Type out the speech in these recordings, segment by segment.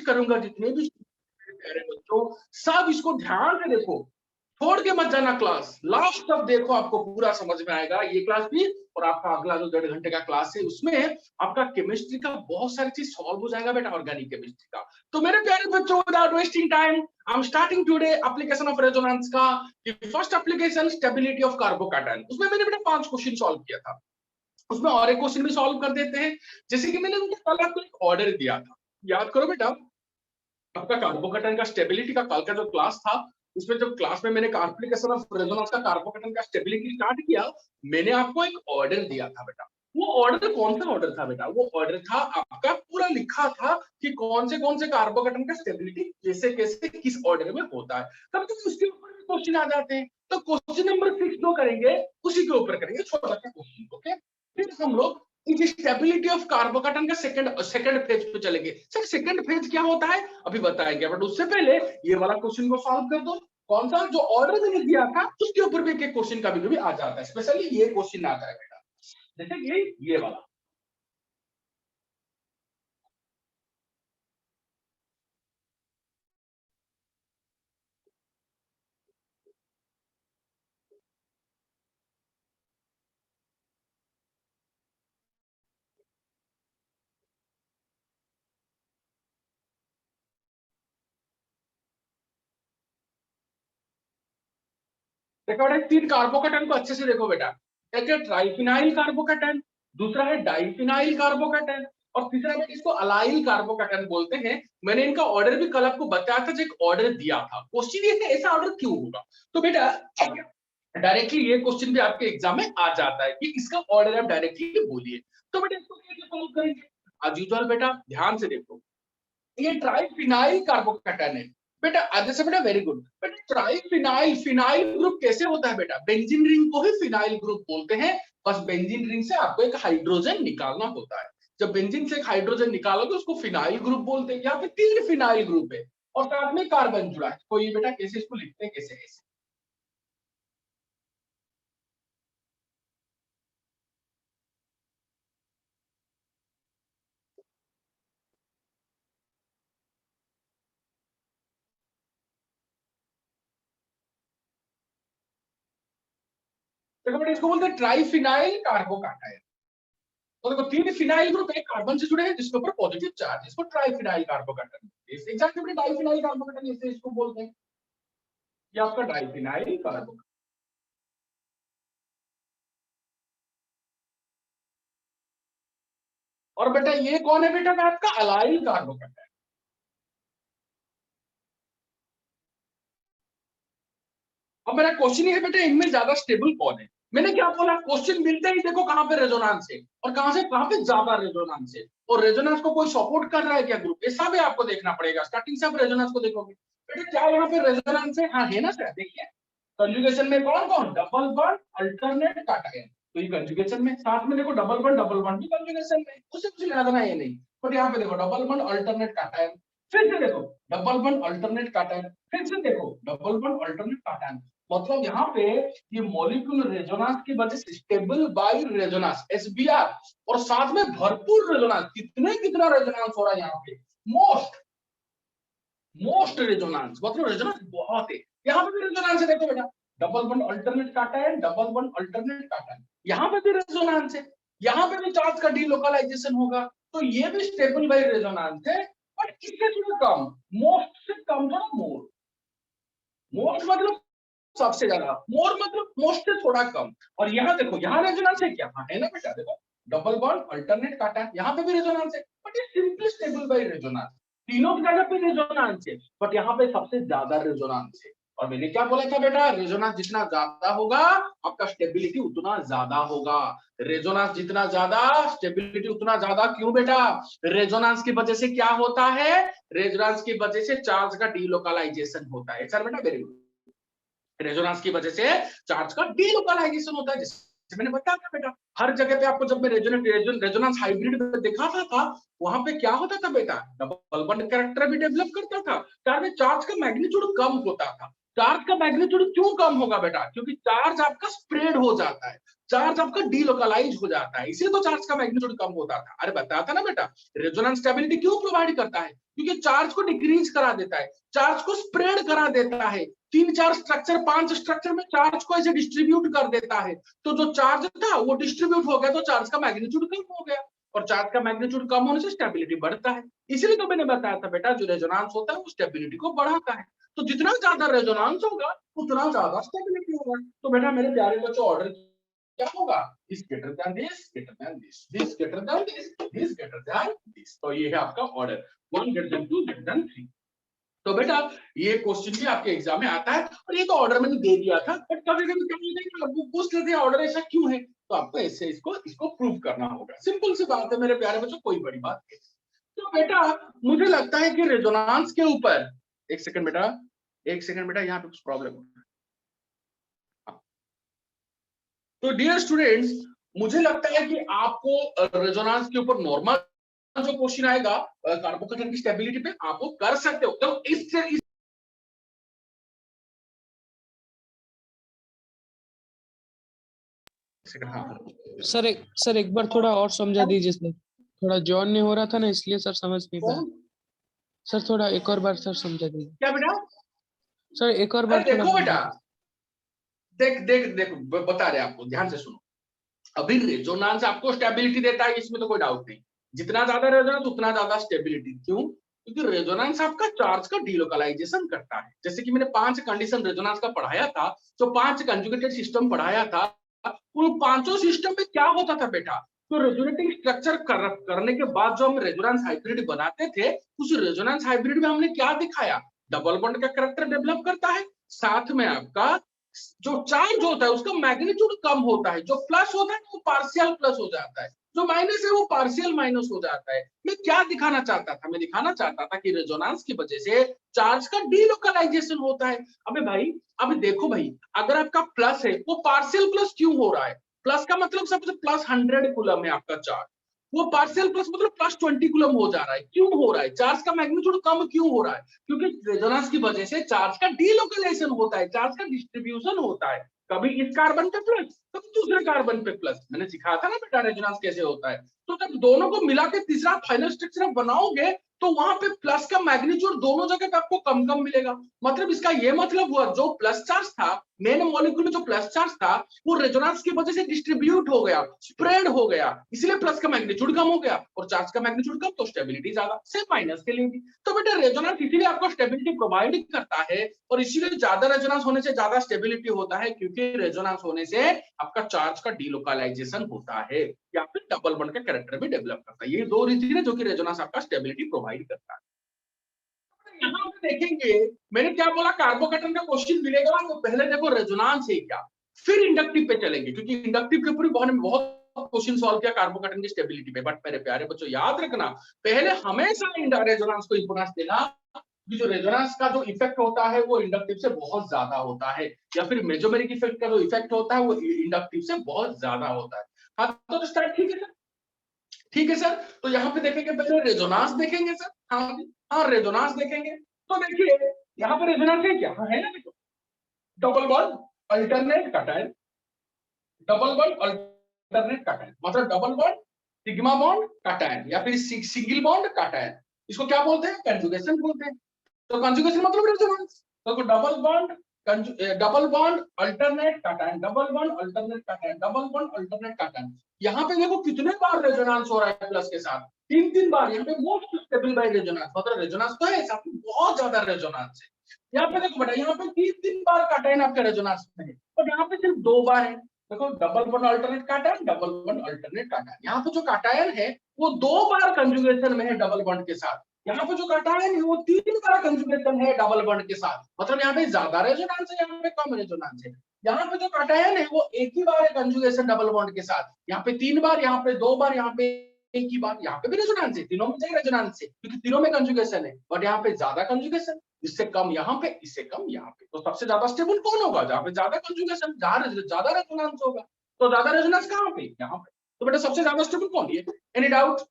करूंगा जितने भी प्यारे बच्चों, सब इसको ध्यान से देखो, छोड़ के मत जाना क्लास, लास्ट तक देखो, आपको पूरा समझ में आएगा ये क्लास भी, और आपका अगला जो 1.5 घंटे का क्लास है उसमें आपका केमिस्ट्री का बहुत सारी चीज सॉल्व हो जाएगा बेटा, ऑर्गेनिक केमिस्ट्री का। तो मेरे प्यारे बच्चों, without wasting time, I am starting today application of resonance का। First application stability of carbocation, उसमें मैंने बेटा 5 क्वेश्चन सॉल्व किया था, उसमें और एक क्वेश्चन भी सॉल्व कर देते हैं। जैसे कि मैंने उनको कल आपको एक ऑर्डर दिया था, याद करो बेटा, आपका कार्बोकैटायन का स्टेबिलिटी का कल का जो क्लास था, उसमें जब क्लास में मैंने एप्लीकेशन ऑफ रेजोनेंस का कार्बोकैटायन का स्टेबिलिटी स्टार्ट किया, मैंने आपको एक ऑर्डर दिया था बेटा। वो ऑर्डर कौन सा ऑर्डर था बेटा? वो ऑर्डर था आपका, पूरा लिखा था कि कौन से कार्बोकैटायन का स्टेबिलिटी कैसे कैसे किस ऑर्डर में होता है। तब तो उसके ऊपर भी क्वेश्चन आ जाते हैं, तो क्वेश्चन नंबर 6 जो करेंगे उसी के ऊपर करेंगे, छोटा सा क्वेश्चन। ओके, फिर हम लोग स्टेबिलिटी ऑफ कार्बोकैटायन का सेकंड फेज पे चलेंगे। सर सेकंड फेज क्या होता है अभी बताएंगे, बट उससे पहले ये वाला क्वेश्चन को सॉल्व कर दो। कौन सा? जो ऑर्डर मैंने दिया था उसके ऊपर भी एक क्वेश्चन कभी कभी आ जाता है, स्पेशली ये क्वेश्चन आता है बेटा, जैसे कि ये वाला। देखो बेटा, 3 कार्बोकैटायन को अच्छे से देखो बेटा, एक है ट्राइफिनाइल कार्बोकैटायन, दूसरा है डाइफिनाइल कार्बोकैटायन, और तीसरा है इसको अलाइल कार्बोकैटायन बोलते हैं। मैंने इनका ऑर्डर भी कल आपको बताया था, जो एक ऑर्डर दिया था। क्वेश्चन ये है ऐसा ऑर्डर क्यों होगा, तो बेटा डायरेक्टली ये क्वेश्चन भी आपके एग्जाम में आ जाता है कि इसका ऑर्डर आप डायरेक्टली बोलिए। तो बेटा इसको कैसे सॉल्व करेंगे? आज यूजुअल बेटा ध्यान से देखो, ये ट्राइफिनाइल कार्बोकैटायन है बेटा। आगे से बेटा वेरी गुड बेटा, ट्राइफिनाइल, फिनाइल ग्रुप कैसे होता है बेटा? बेंजीन रिंग को ही फिनाइल ग्रुप बोलते हैं। बस बेंजीन रिंग से आपको एक हाइड्रोजन निकालना होता है। जब बेंजीन से एक हाइड्रोजन निकालोगे उसको फिनाइल ग्रुप बोलते हैं। यहाँ पे 3 फिनाइल ग्रुप है और साथ में कार्बन जुड़ा है। तो ये बेटा कैसे इसको लिखते हैं, कैसे कैसे? देखो बेटा इसको बोलते हैं ट्राइफिनाइल कार्बोकैटायन। तो देखो 3 फिनाइल ग्रुप एक कार्बन से जुड़े हैं जिसके ऊपर पॉजिटिव चार्ज है, इसको ट्राइफिनाइल कार्बोकैटायन। इस एग्जैक्टली डाइफिनाइल कार्बोकैटायन इसे इसको बोलते हैं। ये आपका डाइफिनाइल कार्बोकैटायन। और बेटा ये कौन है बेटा? आपका अलाइल कार्बोकैटायन। अब मेरा क्वेश्चन ये है बेटा, इनमें ज्यादा स्टेबल कौन है? मैंने क्या बोला, क्वेश्चन मिलते ही देखो कहां पे रेजोनेंस है और कहां से कहां पे ज्यादा रेजोनेंस है, और रेजोनेंस को कोई सपोर्ट कर रहा है क्या ग्रुप, ऐसा भी आपको देखना पड़ेगा। स्टार्टिंग से आप रेजोनेंस को देखोगे बेटा, क्या यहाँ पे रेजोनेंस है? हाँ है ना सर, देखिए कंजुगेशन में कौन कौन? Double bond, alternate, cation. तो ये कंजुगेशन में, साथ में देखो डबल बॉन्ड भी कंजुगेशन में, उससे कुछ लेना देना ये नहीं। बट यहाँ पे देखो डबल बॉन्ड, अल्टरनेट, कैटायन, फिर से देखो डबल बॉन्ड, अल्टरनेट, कैटायन, फिर से देखो डबल बॉन्ड, अल्टरनेट, कैटायन। मतलब यहाँ पे ये मॉलिक्यूल रेजोनेंस की वजह से स्टेबल बाय रेजोनेंस, एसबीआर, और साथ में भरपूर रेजोनेंस, कितना रेजोनेंस हो रहा है यहाँ पे, मोस्ट मोस्ट रेजोनेंस, मतलब रेजोनेंस बहुत है। यहाँ पे भी रेजोनेंस है, देखो बेटा double bond alternate cation, double bond alternate cation, यहाँ पे भी रेजोनेंस है, यहाँ पे भी चार्ज का डीलोकलाइजेशन होगा। तो ये भी स्टेबल बाय रेजोनेंस है, बट इससे थोड़ा कम, मोस्ट से कम, थोड़ा मोर। मोस्ट मतलब सबसे ज्यादा, मोर मतलब मोस्ट से थोड़ा कम। और यहाँ देखो, यहाँ रेजोनेंस है क्या? हाँ है ना बेटा, देखो डबल बॉन्ड अल्टरनेट कैटायन, यहाँ पे भी रेजोनेंस है, बट ये सिंपली स्टेबल बाय रेजोनेंस। तीनों की जगह पे रेजोनेंस है, बट यहाँ पे सबसे ज्यादा रेजोनेंस है। और मैंने क्या बोला था बेटा, रेजोनेंस जितना ज्यादा होगा आपका स्टेबिलिटी उतना ज्यादा होगा। रेजोनेंस जितना ज्यादा, स्टेबिलिटी उतना ज्यादा। क्यों बेटा? रेजोनेंस की वजह से क्या होता है? रेजोनेंस की वजह से चार्ज का डीलोकलाइजेशन होता है। सर बेटा वेरी गुड, रेजोनेंस की वजह से चार्ज का डीलोकलाइजेशन होता है, जिससे मैंने बताया था बेटा, हर जगह पे आपको जब मैं रेजोनेंस हाइब्रिड में दिखाता था, वहां पे क्या होता था बेटा, डबल बॉन्ड कैरेक्टर भी डेवलप करता था, चार्ज का मैग्नीट्यूड कम होता था। चार्ज का मैग्नीट्यूड क्यों कम होगा बेटा? क्योंकि चार्ज आपका स्प्रेड हो जाता है, चार्ज आपका डीलोकलाइज हो जाता है, इसीलिए तो चार्ज का मैग्नीट्यूड कम होता था। अरे बताया था ना बेटा, रेजोनेंस स्टेबिलिटी क्यों प्रोवाइड करता है? क्योंकि चार्ज को डिक्रीज करा देता है, चार्ज को स्प्रेड करा देता है, 3-4 स्ट्रक्चर 5 स्ट्रक्चर में चार्ज को ऐसे डिस्ट्रीब्यूट कर देता है। तो जो चार्ज था वो डिस्ट्रीब्यूट हो गया, तो चार्ज का मैग्नीट्यूड कम हो गया, और चार्ज का मैग्नीट्यूड कम होने से स्टेबिलिटी बढ़ता है। इसीलिए तो मैंने बताया था बेटा, जो रेजोनेंस होता है वो स्टेबिलिटी को बढ़ाता है। तो जितना ज्यादा रेजोनेंस होगा उतना ज्यादा स्टेबिलिटी होगा। तो बेटा मेरे प्यारे बच्चों, ऑर्डर क्या होगा? This greater than this, greater than this, this greater than this greater than this. तो ये है आपका order, 1 greater than 2 greater than 3। तो बेटा ये क्वेश्चन भी आपके एग्जाम में आता है, और ये तो ऑर्डर मैंने दे दिया था, बट कभी कभी क्या होता है कि आपको पूछ लेते हैं ऑर्डर ऐसा क्यों है, तो आपको ऐसे इसको प्रूव करना होगा। सिंपल सी बात है मेरे प्यारे बच्चों, कोई बड़ी बात नहीं। तो बेटा मुझे लगता है कि रेजोनेंस के ऊपर, एक सेकंड बेटा, एक सेकंड बेटा, यहाँ पे कुछ प्रॉब्लम हो रहा है। तो डियर स्टूडेंट्स, मुझे लगता है कि आपको रेजोनेंस के ऊपर नॉर्मल जो क्वेश्चन आएगा कार्बोकेटन की स्टेबिलिटी पे, आप वो कर सकते हो। तो इस सर एक बार थोड़ा और समझा दीजिए सर, थोड़ा जॉन नहीं हो रहा था ना, इसलिए सर समझ नहीं पाया। सर थोड़ा एक और बार सर समझा दीजिए। क्या बेटा? सर एक और अरे बार थोड़ा देखो बेटा, देखो बता रहे आपको, ध्यान से सुनो। अभी रेजोनेंस आपको स्टेबिलिटी देता है, इसमें तो कोई डाउट नहीं। जितना ज्यादा रेजोनेंस उतना ज्यादा स्टेबिलिटी। क्यों? क्योंकि रेजोनेंस आपका चार्ज का डीलोकलाइजेशन करता है। जैसे कि मैंने 5 कंडीशन रेजोनेंस का पढ़ाया था, जो 5 कंजुगेटेड सिस्टम पढ़ाया था, उन पांचों सिस्टम में क्या होता था बेटा? तो रेजोनेटिंग स्ट्रक्चर करने के बाद जो हम रेजोनेंस हाइब्रिड बनाते थे, उस रेजोनेंस हाइब्रिड में हमने क्या दिखाया? डबल बॉन्ड का कैरेक्टर डेवलप करता है, साथ में आपका जो चार्ज होता है उसका मैग्नीट्यूड कम होता है, जो प्लस होता है वो पार्शियल प्लस हो जाता है, जो माइनस है वो पार्शियल माइनस हो जाता है। मैं क्या दिखाना चाहता था? मैं दिखाना चाहता था कि रेजोनेंस की वजह से चार्ज का डीलोकलाइजेशन होता है। अबे भाई, अभी देखो भाई, अगर आपका प्लस है वो पार्शियल प्लस क्यों हो रहा है? प्लस का मतलब सबसे प्लस 100 कूलम है आपका चार्ज, वो पार्शियल प्लस मतलब प्लस 20 कूलम हो जा रहा है। क्यों हो रहा है? चार्ज का मैग्नीट्यूड कम क्यों हो रहा है? क्योंकि रेजोनेंस की वजह से चार्ज का डीलोकलाइजेशन होता है, चार्ज का डिस्ट्रीब्यूशन होता है, कभी इस कार्बन पे प्लस, कभी दूसरे कार्बन पे प्लस। मैंने सिखाया था ना बेटा रेजोनेंस कैसे होता है। तो जब दोनों को मिला के तीसरा फाइनल स्ट्रक्चर बनाओगे, तो वहां पे प्लस का मैग्नीट्यूड दोनों जगह पे आपको कम कम मिलेगा। मतलब इसका ये मतलब हुआ, जो प्लस चार्ज था मेन मॉलिक्यूल में, जो प्लस चार्ज था वो रेजोनेंस की वजह से डिस्ट्रीब्यूट हो गया, स्प्रेड हो गया, इसलिए प्लस का मैग्नीट्यूड कम हो गया, और चार्ज का मैग्नीट्यूड कम तो स्टेबिलिटी ज्यादा। सेम माइनस के लिए भी। तो बेटा रेजोनेंस इसीलिए आपको स्टेबिलिटी प्रोवाइड करता है, और इसीलिए ज्यादा रेजोनेंस होने से ज्यादा स्टेबिलिटी होता है, क्योंकि रेजोनेंस होने से आपका चार्ज का डीलोकलाइजेशन होता है, या फिर डबल बॉन्ड का कैरेक्टर भी डेवलप करता है। ये दो रीजन है जो कि रेजोनेंस आपका स्टेबिलिटी प्रोवाइड करता है। यहाँ पे देखेंगे मैंने क्या बोला, कार्बोकेटन का क्वेश्चन मिलेगा तो पहले देखो रेजोनेंस है क्या, फिर इंडक्टिव पे चलेंगे, क्योंकि इंडक्टिव के ऊपर बहुत क्वेश्चन सॉल्व किया कार्बोकेटन की स्टेबिलिटी पे। बट मेरे प्यारे बच्चों याद रखना, पहले हमेशा रेजोनेंस को इंपोर्टेंस देना, कि जो रेजोनेंस का जो इफेक्ट होता है वो इंडक्टिव से बहुत ज्यादा होता है, या फिर मेसोमेरिक इफेक्ट का जो इफेक्ट होता है वो इंडक्टिव से बहुत ज्यादा होता है। हाँ तो स्टार्ट, ठीक है सर? ठीक है सर। तो यहाँ पे देखेंगे, पहले रेजोनेंस देखेंगे सर। हाँ हाँ, रेजोनेंस देखेंगे। तो देखिए यहाँ पे रेजोनेंस है क्या? हाँ है ना, देखो, double bond alternate cation, double bond alternate cation, मतलब double bond sigma bond cation, या फिर सिंगल बॉन्ड कटायन। इसको क्या बोलते हैं? कंजुगेशन बोलते हैं। तो कंजुगेशन मतलब रेजोनेंस। तो double bond alternate cation, double bond alternate cation, double bond alternate cation. यहाँ पे देखो कितने बार रेजोनेंस हो रहा है प्लस के साथ, 3 बार। यहाँ पे मोस्ट स्टेबल बाय रेजोनेंस, मतलब रेजोनेंस तो है, साथ में बहुत ज्यादा रेजोनेंस है। यहाँ पे देखो बेटा, यहाँ पे 3 बार कटायन आपके रेजोनेंस में है, और यहाँ पे सिर्फ 2 बार है। देखो double bond alternate cation, double bond alternate cation. यहाँ पे जो कटायन है वो 2 बार कंजुगेशन में है डबल बॉन्ड के साथ। यहाँ पे जो कटायन है वो 3 बार कंजुगेशन है डबल बॉन्ड के साथ। मतलब यहाँ पे ज्यादा रेजोनेंस है, यहाँ पे कम रेजोनेंस है। यहाँ पे जो कटायन है वो एक ही बार है कंजुगेशन डबल बॉन्ड के साथ, यहाँ पे 3 बार, यहाँ पे 2 बार, यहाँ पे एक ही बार। यहाँ पे भी रेजोनेंस है, तीनों में रेजोनेंस है, क्योंकि तीनों में कंजुगेशन है। बट यहाँ पे ज्यादा कंजुगेशन, इससे कम यहाँ पे, इससे कम यहाँ पे। तो सबसे ज्यादा स्टेबल कौन होगा? जहाँ पे ज्यादा कंजुगेशन, जहाँ ज्यादा रेजोनेंस होगा। तो ज्यादा रेजोनेंस कहाँ पे? यहाँ पे। तो बेटा सबसे ज्यादा स्टेबल कौन है? Any doubt?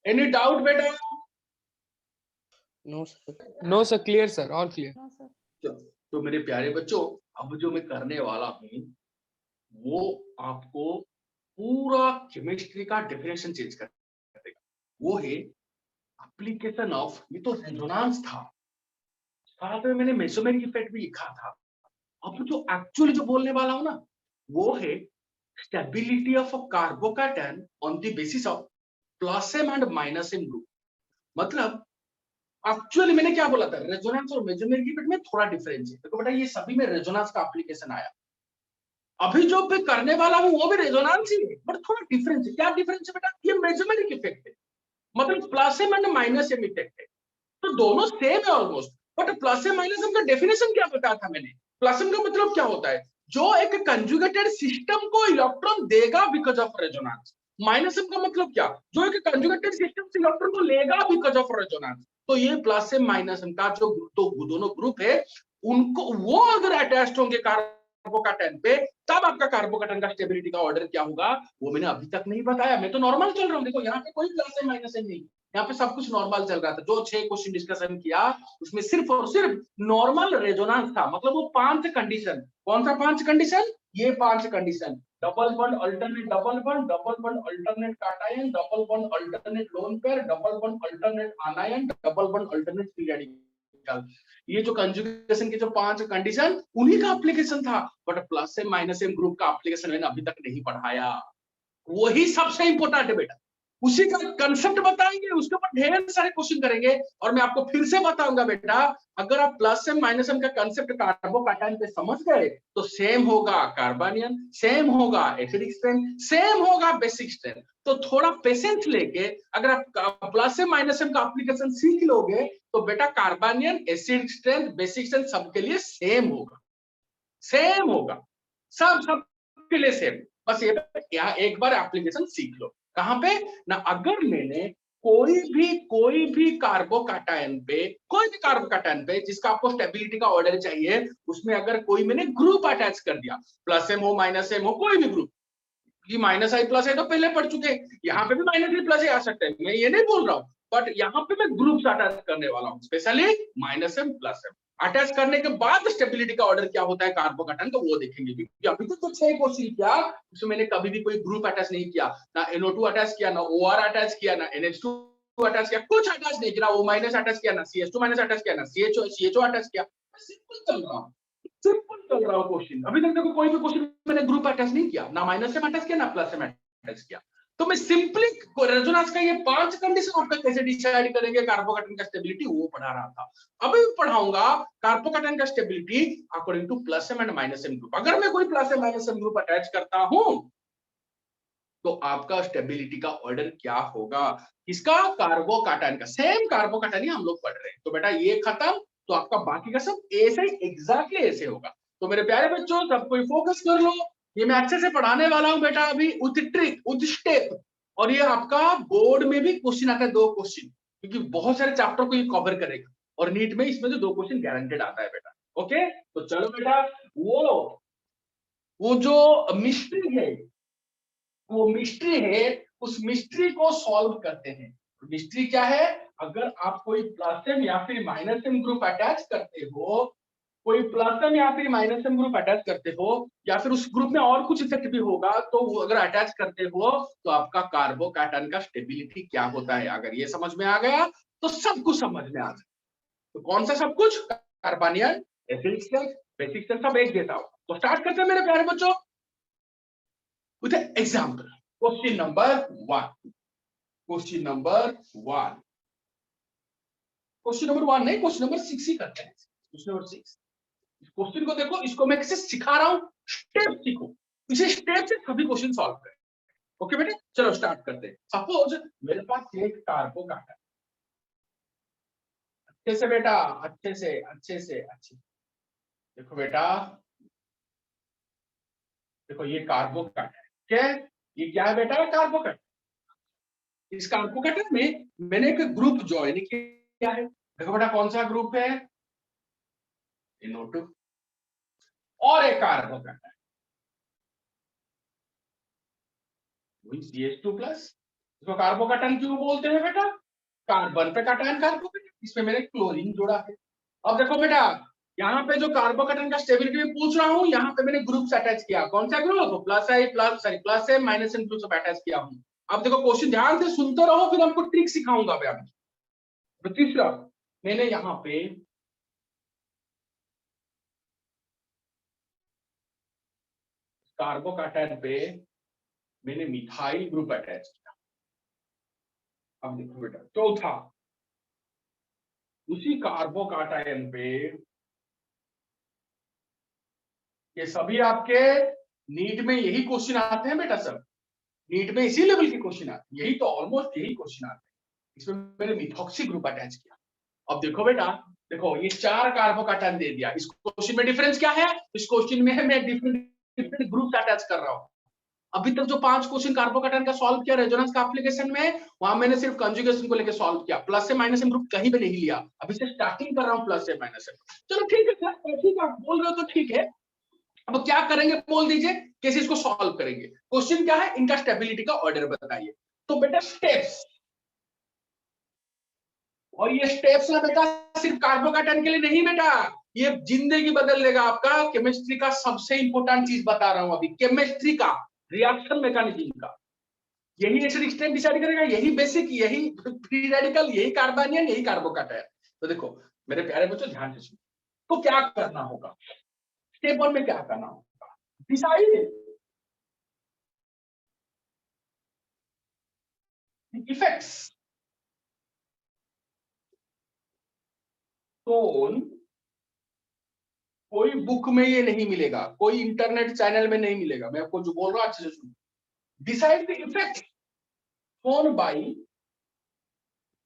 एनी डाउट बेटा? No sir. No sir, clear sir, और क्लियर। No sir. तो मेरे प्यारे बच्चों, अब जो मैं करने वाला हूँ वो आपको पूरा केमिस्ट्री का डेफिनेशन चेंज कर देगा। वो है एप्लीकेशन ऑफ, ये तो रेजोनेंस था, साथ में मैंने मेसोमेरिक इफेक्ट भी लिखा था। अब जो एक्चुअली जो बोलने वाला हूं ना, वो है stability of a carbocation on the basis of plus M and minus M group. मतलब एक्चुअली मैंने क्या बोला था, रेजोनेंस और मेसोमेरिक इफेक्ट में थोड़ा डिफरेंस है। देखो बेटा, ये सभी में रेजोनेंस का एप्लीकेशन आया। अभी जो मैं करने वाला हूं वो भी रेजोनेंस ही है, बट थोड़ा डिफरेंस है। क्या डिफरेंस है बेटा? ये मेसोमेरिक इफेक्ट है, मतलब plus M and minus M effect है। तो दोनों सेम है almost, but plus M minus M का डेफिनेशन क्या बताया था मैंने? प्लस एम का मतलब क्या होता है? जो एक कंजुगेटेड सिस्टम को इलेक्ट्रॉन देगा because of resonance. Minus M का मतलब क्या? जो एक कंजुगेटेड सिस्टम से इलेक्ट्रॉन को लेगा बिकॉज ऑफ रेजोनेंस। तो ये प्लस एम माइनस एम का जो दोनों ग्रुप है, उनको वो अगर अटैच्ड होंगे कार्बोकैटायन पे, तब आपका कार्बोकैटायन का स्टेबिलिटी का ऑर्डर क्या होगा, वो मैंने अभी तक नहीं बताया। मैं तो नॉर्मल चल रहा हूँ। देखो यहाँ पे कोई प्लस एम माइनस एम नहीं, यहाँ पे सब कुछ नॉर्मल चल रहा था। जो 6 क्वेश्चन डिस्कशन किया उसमें सिर्फ और सिर्फ नॉर्मल रेजोनेंस था। मतलब वो 5 कंडीशन, कौन सा 5 कंडीशन? ये 5 condition, double bond alternate double bond, double bond alternate cation, double bond alternate lone pair, double bond alternate anion, double bond alternate free radical. ये जो कंजुगेशन के जो 5 कंडीशन, उन्हीं का एप्लीकेशन था। But plus M minus M group का application मैंने अभी तक नहीं पढ़ाया। वही सबसे इंपॉर्टेंट है बेटा, उसी का कंसेप्ट बताएंगे, उसके ऊपर ढेर सारे क्वेश्चन करेंगे। और मैं आपको फिर से बताऊंगा बेटा, अगर आप प्लस एम माइनस एम का कंसेप्ट कार्बोकैटायन पे समझ गए तो सेम होगा कार्बोनियन, सेम होगा एसिडिक स्ट्रेंथ, सेम होगा बेसिक स्ट्रेंथ। तो थोड़ा पेशेंस लेके अगर आप प्लस एम माइनस एम का एप्लीकेशन सीख लोगे तो बेटा कार्बोनियन, एसिडिक स्ट्रेंथ, बेसिक स्ट्रेंथ सबके लिए सेम होगा, सेम होगा, सब के लिए सेम। बस ये यहाँ एक बार एप्लीकेशन सीख लो। कहां पे ना, अगर मैंने कोई भी कार्बोकैटायन पे, कोई भी कार्बोकैटायन पे जिसका आपको स्टेबिलिटी का ऑर्डर चाहिए, उसमें अगर कोई मैंने ग्रुप अटैच कर दिया, प्लस एम हो माइनस एम हो, कोई भी ग्रुप, कि माइनस आई प्लस आई तो पहले पढ़ चुके हैं, यहाँ पे भी माइनस आई प्लस आई आ सकते हैं, मैं ये नहीं बोल रहा हूँ। बट यहाँ पे मैं ग्रुप्स अटैच करने वाला हूँ, specially minus M plus M attach करने के बाद स्टेबिलिटी का ऑर्डर क्या होता है कार्बोकैटायन, तो वो देखेंगे। क्योंकि अभी तक तो 6 क्वेश्चन किया, उसमें मैंने कभी भी कोई ग्रुप अटैच नहीं किया, ना NO2 अटैच किया, ना OR अटैच किया, ना NH2 अटैच किया, कुछ अटैच नहीं किया। O माइनस अटैच किया, ना CH2 माइनस अटैच किया, ना CHO अटैच किया। सिंपल चल रहा हूँ, सिंपल चल रहा हूँ क्वेश्चन। अभी तक देखो कोई भी क्वेश्चन मैंने ग्रुप अटैच नहीं किया, ना माइनस से अटैच किया, ना प्लस से अटैच किया। तो मैं सिंपली रेजोनेंस का ये 5 कंडीशन आपका कैसे डिसाइड करेंगे कार्बोकैटायन का स्टेबिलिटी, वो पढ़ा रहा था। अभी पढ़ाऊंगा कार्बोकैटायन का stability according to plus M and minus M group. अगर मैं कोई plus M minus M group attach करता हूं तो आपका स्टेबिलिटी का ऑर्डर क्या होगा, इसका कार्बोकैटायन का। सेम कार्बोकैटायन ही हम लोग पढ़ रहे हैं। तो बेटा ये खत्म, तो आपका बाकी का सब ऐसे ही एग्जैक्टली ऐसे होगा। तो मेरे प्यारे बच्चों, सब कोई फोकस कर लो, ये मैं अच्छे से पढ़ाने वाला हूं बेटा अभी, विद ट्रिक विद स्टेप। और ये आपका बोर्ड में भी क्वेश्चन आता है, 2 क्वेश्चन, क्योंकि बहुत सारे चैप्टर को ये कवर करेगा। और नीट में इसमें तो 2 क्वेश्चन गारंटेड आता है बेटा। ओके, तो चलो बेटा, वो जो मिस्ट्री है, वो मिस्ट्री है, उस मिस्ट्री को सॉल्व करते हैं। मिस्ट्री क्या है? अगर आप कोई प्लस एम या फिर माइनस एम ग्रुप अटैच करते हो, कोई प्लस एम या फिर माइनस एम ग्रुप अटैच करते हो, या फिर उस ग्रुप में और कुछ इफेक्ट भी होगा, तो वो अगर अटैच करते हो तो आपका कार्बोकैटायन का स्टेबिलिटी क्या होता है। अगर ये समझ में आ गया तो सब कुछ समझ में आ जाए। तो कौन सा सब कुछ? कार्बोनियन, एसिडिक स्ट्रेंथ, बेसिक स्ट्रेंथ सब एक जैसा हो। तो स्टार्ट करते हैं मेरे प्यारे बच्चों with an example. Question number 1. Question number 1. Question number 1 नहीं, question number 6 ही करते हैं। Question number 6. इस क्वेश्चन को देखो, इसको मैं कैसे सिखा रहा हूँ, स्टेप सीखो, इसे स्टेप से सभी क्वेश्चन सॉल्व करें। ओके बेटे, चलो स्टार्ट करते हैं। सपोज मेरे पास एक कार्बोकैटायन, अच्छे से बेटा, अच्छे। देखो बेटा, देखो ये कार्बोकैटायन, क्या है? ये क्या है बेटा? कार्बोकैटायन। इस कार्बोकैटायन में मैंने एक ग्रुप ज्वाइन किया है। देखो बेटा, कौन सा ग्रुप है? NO2 और एक कार्बोकैटायन CH2 प्लस। इसको कार्बोकैटायन क्यों बोलते हैं बेटा? कार्बन पे कैटायन कार्बोकैटायन। इसमें मैंने क्लोरीन जोड़ा है। अब देखो बेटा, यहाँ पे जो कार्बोकेटन का स्टेबिलिटी में पूछ रहा हूँ, यहाँ पे मैंने ग्रुप्स अटैच किया। कौन सा ग्रुप? प्लस आई प्लस सॉरी प्लस ए माइनस एन ग्रुप अटैच किया हूँ। अब देखो क्वेश्चन ध्यान से सुनते रहो, फिर हमको ट्रिक सिखाऊंगा मैं अभी। तो तीसरा मैंने यहाँ पे कार्बोकेटन पे मैंने मिथाइल ग्रुप अटैच किया। अब देखो बेटा, चौथा उसी कार्बोकेटन पे ये सभी आपके नीट में यही क्वेश्चन आते हैं बेटा, सब नीट में इसी लेवल के क्वेश्चन आते हैं, यही तो ऑलमोस्ट यही क्वेश्चन आते हैं। इसमें मैंने मिथॉक्सी ग्रुप अटैच किया। अब देखो बेटा, देखो ये 4 कार्बोकेटन दे दिया। इस क्वेश्चन में डिफरेंस क्या है? इस क्वेश्चन में मैं डिफरेंट ग्रुप अटैच कर रहा हूँ। अभी तक जो 5 क्वेश्चन कार्बोकेटन का सॉल्व किया रेजोनेंस का एप्लीकेशन में, वहां मैंने सिर्फ कंजुगेशन को लेकर सॉल्व किया, प्लस से माइनस एन ग्रुप कहीं भी नहीं लिया। अभी से स्टार्टिंग कर रहा हूँ प्लस से माइनस एन। चलो ठीक है सर, ठीक है आप बोल रहे हो तो ठीक है। अब क्या करेंगे बोल दीजिए, कैसे इसको सॉल्व करेंगे? क्वेश्चन क्या है? इनका स्टेबिलिटी का ऑर्डर बताइए। तो बेटा स्टेप्स, और ये स्टेप्स ना बेटा सिर्फ कार्बोकेटन के लिए नहीं बेटा, ये जिंदगी बदल देगा आपका। केमिस्ट्री का सबसे इंपॉर्टेंट चीज बता रहा हूं अभी, केमिस्ट्री का रिएक्शन मैकेनिज्म का यही एसिडिक स्टेट डिसाइड करेगा, यही बेसिक, यही फ्री रेडिकल, यही कार्बोनियन, यही कार्बोकेटन। तो देखो मेरे प्यारे बच्चों ध्यान से सुनो, तो क्या करना होगा स्टेप 1 में? क्या करना होगा? डिसाइड इफेक्ट्स ऑन, कोई बुक में ये नहीं मिलेगा, कोई इंटरनेट चैनल में नहीं मिलेगा, मैं आपको जो बोल रहा हूं अच्छे से सुनो। Decide the effect on by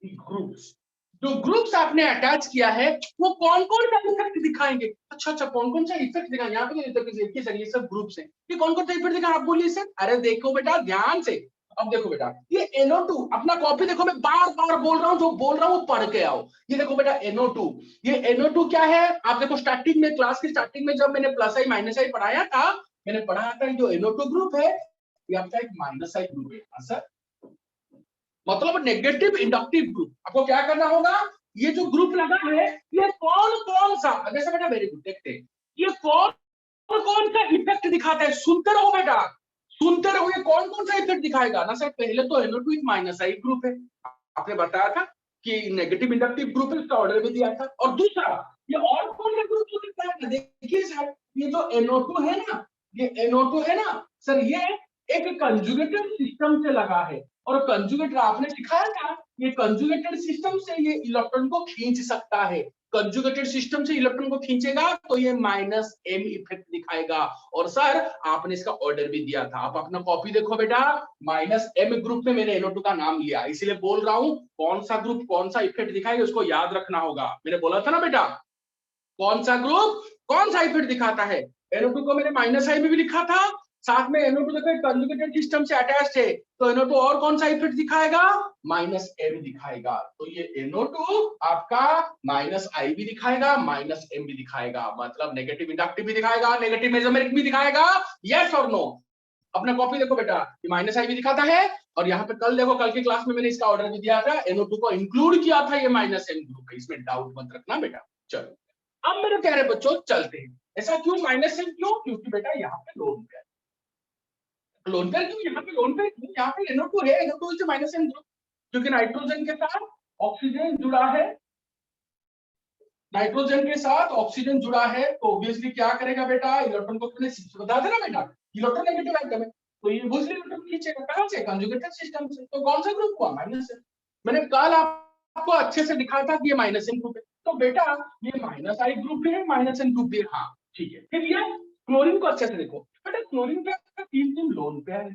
groups. जो ग्रुप्स आपने अटैच किया है वो कौन कौन सा इफेक्ट दिखाएंगे? अच्छा अच्छा, कौन कौन सा इफेक्ट दिखाएंगे? यहाँ पे तो देखिए सर, ये सब ग्रुप्स हैं, ये कौन कौन सा इफेक्ट दिखा? आप बोलिए सर। अरे देखो बेटा ध्यान से, अब देखो बेटा, ये NO2 अपना कॉपी देखो, मैं बार बार बोल रहा हूँ, जो बोल रहा हूँ वो पढ़ के आओ। ये देखो बेटा NO2, ये NO2 क्या है? आप देखो स्टार्टिंग में, क्लास की स्टार्टिंग में जब मैंने प्लस आई माइनस आई पढ़ाया था, मैंने पढ़ाया था जो NO2 ग्रुप है ये आपका एक माइनस आई ग्रुप है सर, मतलब नेगेटिव इंडक्टिव ग्रुप। आपको क्या करना होगा, ये जो ग्रुप लगा है ये कौन कौन सा, जैसे बेटा वेरी गुड, देखते हैं ये कौन कौन सा इफेक्ट दिखाता है। सुनते रहो बेटा, सुनते रहो, ये कौन कौन सा इफेक्ट दिखाएगा ना सर? पहले तो NO2 एक माइनस आई ग्रुप है, आपने बताया था कि नेगेटिव इंडक्टिव ग्रुप है, इसका ऑर्डर भी दिया था। और दूसरा ये और कौन सा ग्रुप दिखाएगा? देखिए सर, ये जो NO2 है ना, ये NO2 है ना सर, ये एक कंजुगेटेड सिस्टम से लगा है। और कंजुगेटर आपने सिखाया था, ये कंजुगेटेड सिस्टम से ये इलेक्ट्रॉन को खींच सकता है। कंजुगेटेड सिस्टम से इलेक्ट्रॉन को खींचेगा तो ये माइनस एम इफेक्ट दिखाएगा। और सर आपने इसका ऑर्डर भी दिया था, आप अपना कॉपी देखो बेटा, माइनस एम ग्रुप में मैंने NO2 का नाम लिया, इसलिए बोल रहा हूं कौन सा ग्रुप कौन सा इफेक्ट दिखाएगा उसको याद रखना होगा। मैंने बोला था ना बेटा, कौन सा ग्रुप कौन सा इफेक्ट दिखाता है। NO2 को मैंने माइनस आई में भी लिखा था, साथ में NO2 देखो कंजुगेटेड सिस्टम से अटैच्ड है, तो NO2 और कौन सा इफेक्ट दिखाएगा? माइनस एम दिखाएगा। तो ये NO2 आपका माइनस आई भी दिखाएगा, माइनस एम भी दिखाएगा, मतलब नेगेटिव इंडक्टिव भी दिखाएगा, नेगेटिव मेसोमेरिक भी दिखाएगा। यस और नो? अपना कॉपी देखो बेटा, ये माइनस आई भी दिखाता है, और यहाँ पे कल देखो, कल की क्लास में मैंने इसका ऑर्डर भी दिया था, NO2 को इंक्लूड किया था, ये माइनस एम ग्रुप है, इसमें डाउट मत रखना बेटा। चलो अब मेरे प्यारे बच्चों चलते हैं। ऐसा क्यों माइनस एम क्यों? क्योंकि बेटा यहाँ पे लोन पेयर, लोन पेयर क्यों यहाँ पे, लोन पेयर क्यों? यहाँ पे NO2 है, NO2 से माइनस एम ग्रुप, क्योंकि नाइट्रोजन के साथ ऑक्सीजन जुड़ा है, नाइट्रोजन के साथ ऑक्सीजन जुड़ा है, तो ऑब्वियसली क्या करेगा बेटा, इलेक्ट्रॉन को बता देना बेटा, इलेक्ट्रॉन नेगेटिव आइटम है, तो ये ऑब्वियसली इलेक्ट्रॉन खींचेगा कहां से? कंजुगेटेड सिस्टम से। तो कौन सा ग्रुप हुआ? Minus M. मैंने कल आपको अच्छे से दिखाया था कि ये माइनस एम ग्रुप है, तो बेटा ये माइनस आई ग्रुप भी है, माइनस एन ग्रुप भी है। हाँ ठीक है। फिर ये क्लोरीन को अच्छे से देखो बेटा, क्लोरीन पे 3 लोन पेयर है,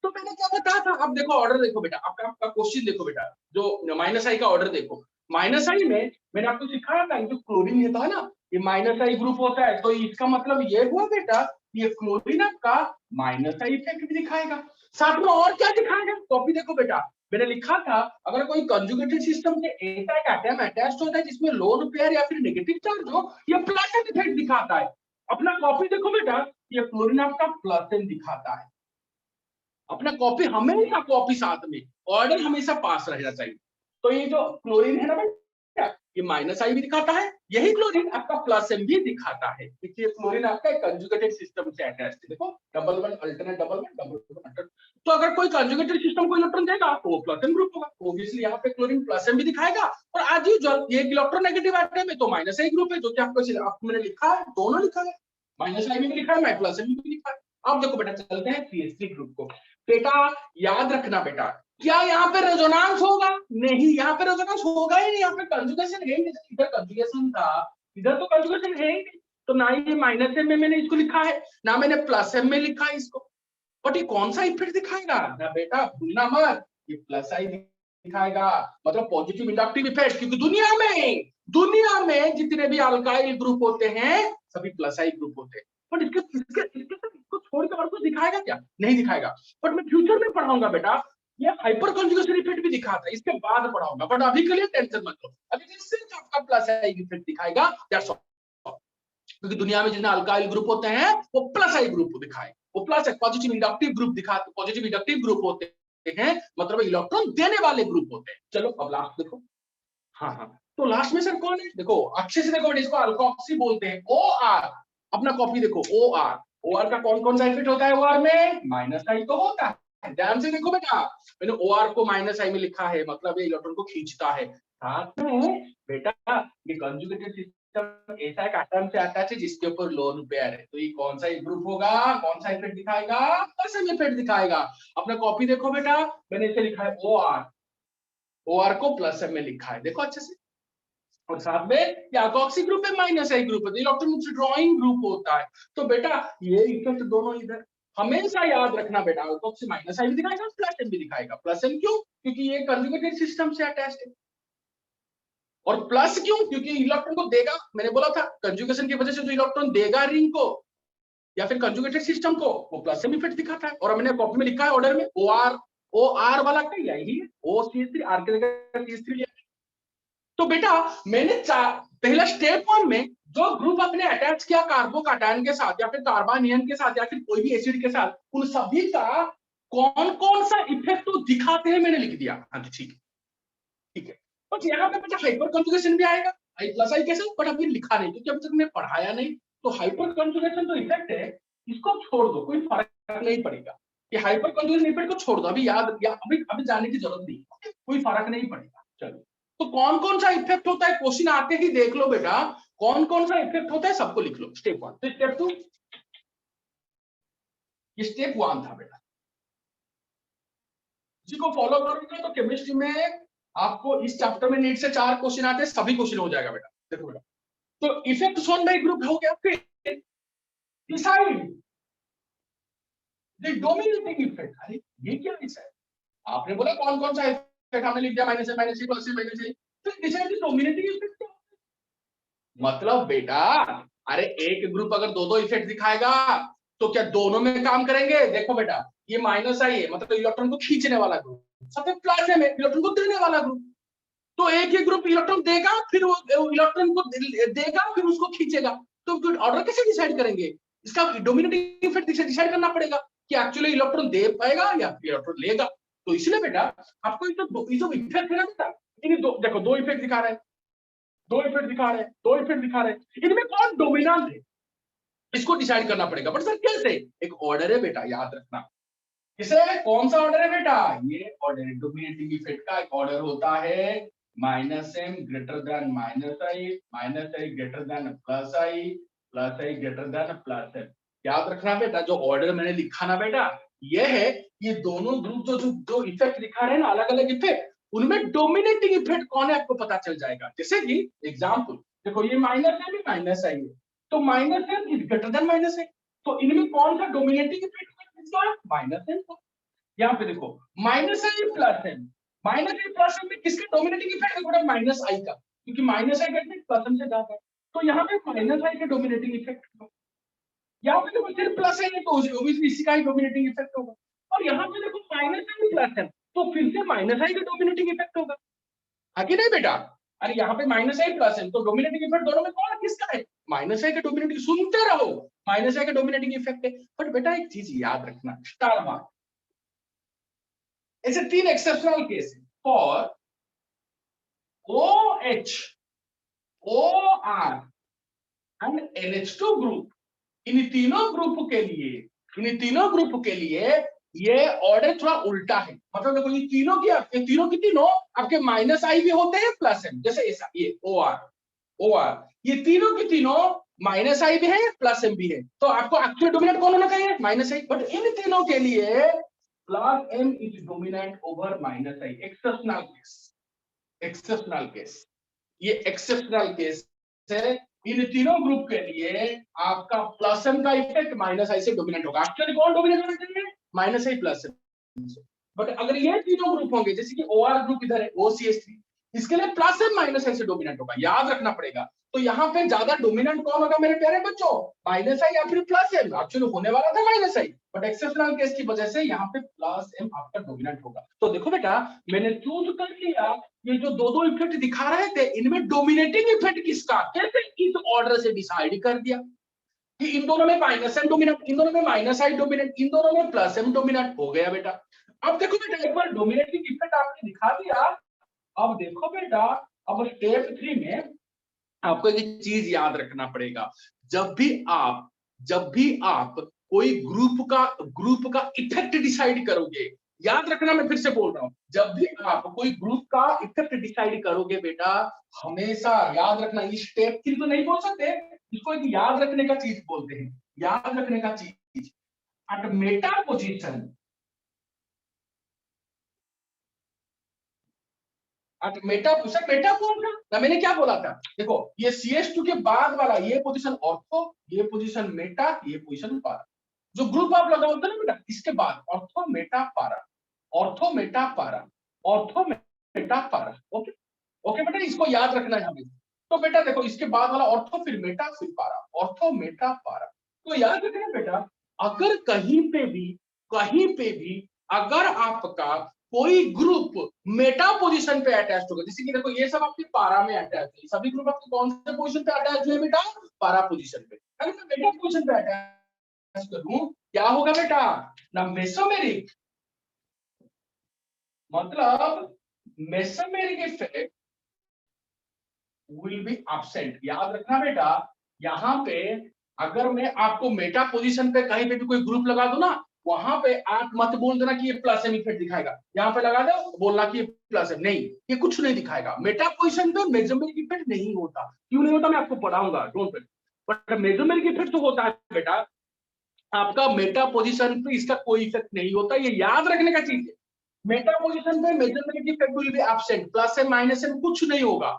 तो मैंने क्या बताया था? अब देखो ऑर्डर देखो बेटा, आपका क्वेश्चन देखो बेटा, जो माइनस आई का ऑर्डर देखो, माइनस आई में मैंने आपको सिखाया था जो क्लोरीन रहता है ना, ये माइनस आई ग्रुप होता है, तो इसका मतलब ये हुआ बेटा, ये क्लोरीन आपका माइनस आई इफेक्ट भी दिखाएगा। साथ में और क्या दिखाएगा? कॉपी देखो बेटा, मैंने लिखा था अगर कोई कंजुगेटेड सिस्टम से ऐसा एक एटम अटैच्ड होता है जिसमें लोन पेयर या फिर नेगेटिव चार्ज हो, ये प्लस एन इफेक्ट दिखाता है। अपना कॉपी देखो बेटा, ये क्लोरीन आपका प्लस एन दिखाता है। अपना कॉपी हमेशा, कॉपी साथ में, ऑर्डर हमेशा पास रहना चाहिए। तो ये जो क्लोरीन है ना बेटा, ये माइनस आई भी दिखाता है, यही क्लोरीन आपका प्लस एम भी दिखाता है, क्योंकि क्लोरीन आपका एक कंजुगेटेड सिस्टम से अटैच्ड है। देखो double one alternate double one double one alternate, तो अगर कोई कंजुगेटेड सिस्टम को इलेक्ट्रॉन देगा तो वो प्लस एम ग्रुप होगा, ऑब्वियसली यहाँ पे क्लोरीन प्लस एम भी दिखाएगा। और आज यूजुअल ये इलेक्ट्रोनेगेटिव एटम है तो माइनस आई ग्रुप है, जो कि आपको मैंने लिखा है, दोनों लिखा है, माइनस आई भी लिखा है, मैं प्लस एम भी लिखा है। अब देखो बेटा चलते हैं CH3 ग्रुप को। बेटा याद रखना बेटा, क्या यहाँ पे रेजोनेंस होगा? नहीं, यहाँ पे रेजोनेंस होगा ही नहीं, यहाँ पे कंजुगेशन है ही नहीं। इधर कंजुगेशन था, इधर तो कंजुगेशन है ही नहीं, तो ना ही माइनस एम में मैंने इसको लिखा है, ना मैंने प्लस एम में लिखा है इसको। बट ये कौन सा इफेक्ट दिखाएगा ना बेटा, भूलना मत, ये प्लस आई दिखाएगा, मतलब पॉजिटिव इंडक्टिव इफेक्ट। क्योंकि दुनिया में जितने भी अल्काइल ग्रुप होते हैं सभी प्लस आई ग्रुप होते हैं। बट इसको छोड़कर और कुछ दिखाएगा क्या? नहीं दिखाएगा। बट मैं फ्यूचर में पढ़ाऊंगा बेटा, ये हाइपर कंजुगेशन इफेक्ट भी दिखाता है, इसके बाद पढ़ाऊंगा। बट अभी के लिए टेंशन मत लो, अभी सिर्फ आपका प्लस आई इफेक्ट दिखाएगा, दैट्स ऑल। क्योंकि दुनिया में जितने अल्काइल ग्रुप होते हैं वो प्लस आई ग्रुप दिखाए, वो प्लस पॉजिटिव इंडक्टिव ग्रुप दिखाते, पॉजिटिव इंडक्टिव ग्रुप होते हैं, मतलब इलेक्ट्रॉन देने वाले ग्रुप होते हैं। चलो अब लास्ट देखो, हाँ, तो लास्ट में सर कौन है? देखो अच्छे से देखो, इसको अल्कोक्सी बोलते हैं, OR। अपना कॉपी देखो, OR का कौन कौन सा इफेक्ट होता है? OR में माइनस आई तो होता है, ध्यान से देखो बेटा, मैंने OR को माइनस आई में लिखा है, मतलब ये इलेक्ट्रॉन को खींचता है। साथ में बेटा ये कंजुगेटेड सिस्टम ऐसा एक एटम से अटैच है जिसके ऊपर लोन पेयर है, तो ये कौन सा ग्रुप होगा, कौन सा इफेक्ट दिखाएगा? प्लस एम इफेक्ट दिखाएगा। अपना कॉपी देखो बेटा, मैंने इसे लिखा है OR को प्लस एम में लिखा है, देखो अच्छे से। और साथ में ये अल्कोक्सी ग्रुप है, माइनस आई ग्रुप है, इलेक्ट्रॉन विथड्रॉइंग ग्रुप होता है। तो बेटा ये इफेक्ट दोनों इधर हमेशा याद रखना बेटा, अल्कोक्सी माइनस आई भी दिखाएगा, प्लस एम भी दिखाएगा। प्लस एम क्यों? क्योंकि ये कंजुगेटेड सिस्टम से अटैच्ड है। और प्लस क्यों? क्योंकि इलेक्ट्रॉन को देगा, मैंने बोला था कंजुगेशन की वजह से जो इलेक्ट्रॉन देगा रिंग को या फिर कंजुगेटेड सिस्टम को, वो प्लस एम इफेक्ट दिखाता है। और मैंने कॉपी में लिखा है ऑर्डर में, OR वाला का यही है, OCH3 R के जगह CH3 लिया। तो बेटा मैंने पहला स्टेप 1 में जो ग्रुप अपने अटैच किया कार्बोकैटायन के साथ या फिर कार्बानियन के साथ या फिर कोई भी एसिड के साथ, उन सभी का कौन कौन सा इफेक्ट तो दिखाते हैं मैंने लिख दिया। हाँ ठीक है। बट यहाँ पे बेटा हाइपर कंजुगेशन भी आएगा, आई प्लस आई के साथ, बट अभी लिखा नहीं क्योंकि अभी तक मैं पढ़ाया नहीं। तो हाइपर कंजुगेशन जो इफेक्ट है इसको छोड़ दो, कोई फर्क नहीं पड़ेगा। ये हाइपर कंजुगेशन इफेक्ट को छोड़ दो, अभी याद या अभी जानने की जरूरत नहीं, कोई फर्क नहीं पड़ेगा। चलो, तो कौन कौन सा इफेक्ट होता है क्वेश्चन आते ही देख लो बेटा, कौन कौन सा इफेक्ट होता है सबको लिख लो। स्टेप 1, तो स्टेप 2, ये स्टेप 1 था बेटा। इसी को फॉलो करोगे तो केमिस्ट्री में आपको इस चैप्टर में नीट से 4 क्वेश्चन आते हैं, सभी क्वेश्चन हो जाएगा बेटा। देखो बेटा, तो इफेक्ट शोन बाय ग्रुप हो गया, फिर डिसाइड द डोमिनेटिंग इफेक्ट। अरे ये क्या है? आपने बोला कौन कौन सा इफेक्ट, हमने लिख दिया माइनस है, माइनस है, प्लस है, माइनस है, तो डिसाइड द डोमिनेटिंग इफेक्ट। मतलब बेटा अरे एक ग्रुप अगर दो इफेक्ट दिखाएगा तो क्या दोनों में काम करेंगे? देखो बेटा ये माइनस आई है, मतलब इलेक्ट्रॉन को खींचने वाला ग्रुप, सफेद प्लस है इलेक्ट्रॉन को देने वाला ग्रुप। तो एक ही ग्रुप इलेक्ट्रॉन देगा, फिर वो इलेक्ट्रॉन को देगा, फिर उसको खींचेगा। तो ऑर्डर कैसे डिसाइड करेंगे? इसका डोमिनेटिंग इफेक्ट डिसाइड करना पड़ेगा कि एक्चुअली इलेक्ट्रॉन दे पाएगा या इलेक्ट्रॉन लेगा। तो इसलिए बेटा आपको ये जो इफेक्ट है ना बेटा, देखो दो इफेक्ट दिखा रहे हैं, दो इफेक्ट दिखा रहे हैं, इनमें कौन डोमिनेंट है इसको डिसाइड करना पड़ेगा। बट सर कैसे? एक ऑर्डर है बेटा, याद रखना। किसे? कौन सा ऑर्डर है बेटा? ये ऑर्डर डोमिनेटिंग इफेक्ट का एक ऑर्डर होता है minus M greater than minus I greater than plus I greater than plus M. याद रखना बेटा, जो ऑर्डर मैंने लिखा ना बेटा, ये है ये दोनों ग्रुप जो इफेक्ट दिखा रहे हैं ना, अलग अलग इफेक्ट, उनमें डोमिनेटिंग इफेक्ट कौन है आपको पता चल जाएगा। जैसे कि एग्जांपल देखो, ये माइनस है, माइनस आई है, तो माइनस है ग्रेटर देन माइनस है, तो इनमें कौन सा डोमिनेटिंग इफेक्ट माइनस एम। यहाँ पे देखो minus I plus M, minus I plus M में किसका डोमिनेटिंग इफेक्ट है? माइनस आई का, क्योंकि माइनस आई का इफेक्ट प्लस एम से ज्यादा है, तो यहाँ पे माइनस आई का डोमिनेटिंग इफेक्ट होगा। यहाँ पे देखो सिर्फ प्लस है तो ऑब्वियसली इसी का ही डोमिनेटिंग इफेक्ट होगा। और यहाँ पे देखो माइनस आई प्लस है तो फिर से माइनस आई का डोमिनेटिंग इफेक्ट होगा, है कि नहीं बेटा? अरे यहाँ पे माइनस आई प्लस है तो डोमिनेटिंग इफेक्ट दोनों में कौन किसका है? माइनस आई का डोमिनेटिंग। सुनते रहो, माइनस आई का डोमिनेटिंग इफेक्ट है। बट बेटा एक चीज याद रखना, स्टार मार्क, ऐसे 3 exceptional case for OH OR एंड NH2 ग्रुप, इन तीनों ग्रुप के लिए ये ऑर्डर थोड़ा उल्टा है। मतलब देखो ये तीनों की तीनों आपके माइनस आई भी होते हैं प्लस एम, जैसे ऐसा ये OR ये तीनों की तीनों माइनस आई भी है प्लस एम भी है, तो आपको एक्चुअल डोमिनेंट कौन होना चाहिए? Minus I. बट इन तीनों के लिए plus M is dominant over minus I. Exceptional case, ये एक्सेप्शनल केस है। इन तीनों ग्रुप के लिए आपका प्लस एम का इफेक्ट माइनस आई से डोमिनेंट होगा। एक्चुअली कौन डोमिनेट होना चाहिए? Minus I plus M. But अगर ये तीनों ग्रुप होंगे, जैसे कि OR ग्रुप इधर है OCH3, इसके लिए प्लस एम माइनस आई से डोमिनेट होगा, याद रखना पड़ेगा। तो यहाँ पे ज्यादा डोमिनेंट कौन होगा मेरे प्यारे बच्चों? माइनस आई या फिर प्लस एम? एक्चुअली होने वाला था minus I, but exceptional case की वजह से यहाँ पे प्लस एम आपका डोमिनेंट होगा। तो देखो बेटा, मैंने चूज कर लिया, ये जो दो इफेक्ट दिखा रहे थे इनमें डोमिनेटिंग इफेक्ट किसका, कैसे इस ऑर्डर से डिसाइड कर दिया कि इन दोनों में माइनस एम डोमिनेंट, इन दोनों में माइनस आई डोमिनेंट, इन दोनों में प्लस एम डोमिनेंट हो गया बेटा। अब देखो बेटा, एक बार डोमिनेटिंग इफेक्ट आपने दिखा दिया। अब देखो बेटा, अब स्टेप 3 में आपको एक चीज याद रखना पड़ेगा। जब भी आप कोई ग्रुप का इफेक्ट डिसाइड करोगे, याद रखना, मैं फिर से बोल रहा हूं, जब भी आप कोई ग्रुप का इफेक्ट डिसाइड करोगे बेटा, हमेशा याद रखना, ये स्टेप 3 तो नहीं बोल सकते, इसको एक याद रखने का चीज बोलते हैं, याद रखने का चीज। एट मेटा पोजीशन, मेटा कौन था ना? मैंने क्या बोला था, देखो ये CH2 के बाद वाला ये पोजीशन ऑर्थो, ये पोजीशन मेटा, ये पोजीशन पारा। जो ग्रुप आप लगाओगे ना बेटा, इसके बाद ऑर्थो मेटा पारा, ऑर्थो मेटा पारा, ऑर्थो मेटा पारा। ओके ओके बेटा, इसको याद रखना है हमें। तो बेटा देखो, इसके बाद वाला ऑर्थो, फिर मेटा, फिर पारा, ऑर्थो मेटा पारा। तो याद रखना बेटा, अगर कहीं पे भी अगर आपका कोई ग्रुप मेटा पोजीशन पे अटैच होगा, जैसे कि देखो ये सब आपके पारा में अटैच है, सभी ग्रुप आपके कौन से पोजीशन पे अटैच हुए बेटा? पारा पोजीशन पे। अगर मैं मेटा पोजीशन पे अटैच करूं, क्या होगा बेटा ना? मेसोमेरिक, मतलब mesomeric effect will be absent. याद रखना बेटा, यहाँ पे अगर मैं आपको मेटा पोजीशन पे कहीं पे भी कोई ग्रुप लगा दूं ना, वहां पे आप मत बोल देना कि ये प्लस एम इफेक्ट दिखाएगा, यहाँ पे लगा दो बोलना कि ये प्लस एम, नहीं, ये कुछ नहीं दिखाएगा। मेटा पोजीशन पे मेसोमेरिक इफेक्ट नहीं होता। क्यों नहीं होता, मैं आपको पढ़ाऊंगा, don't worry. But mesomeric effect तो होता है बेटा, आपका मेटा पोजीशन पे इसका कोई इफेक्ट नहीं होता, ये याद रखने का चीज है। मेटा पोजीशन पे measurement effect will be absent, plus M minus M कुछ नहीं होगा,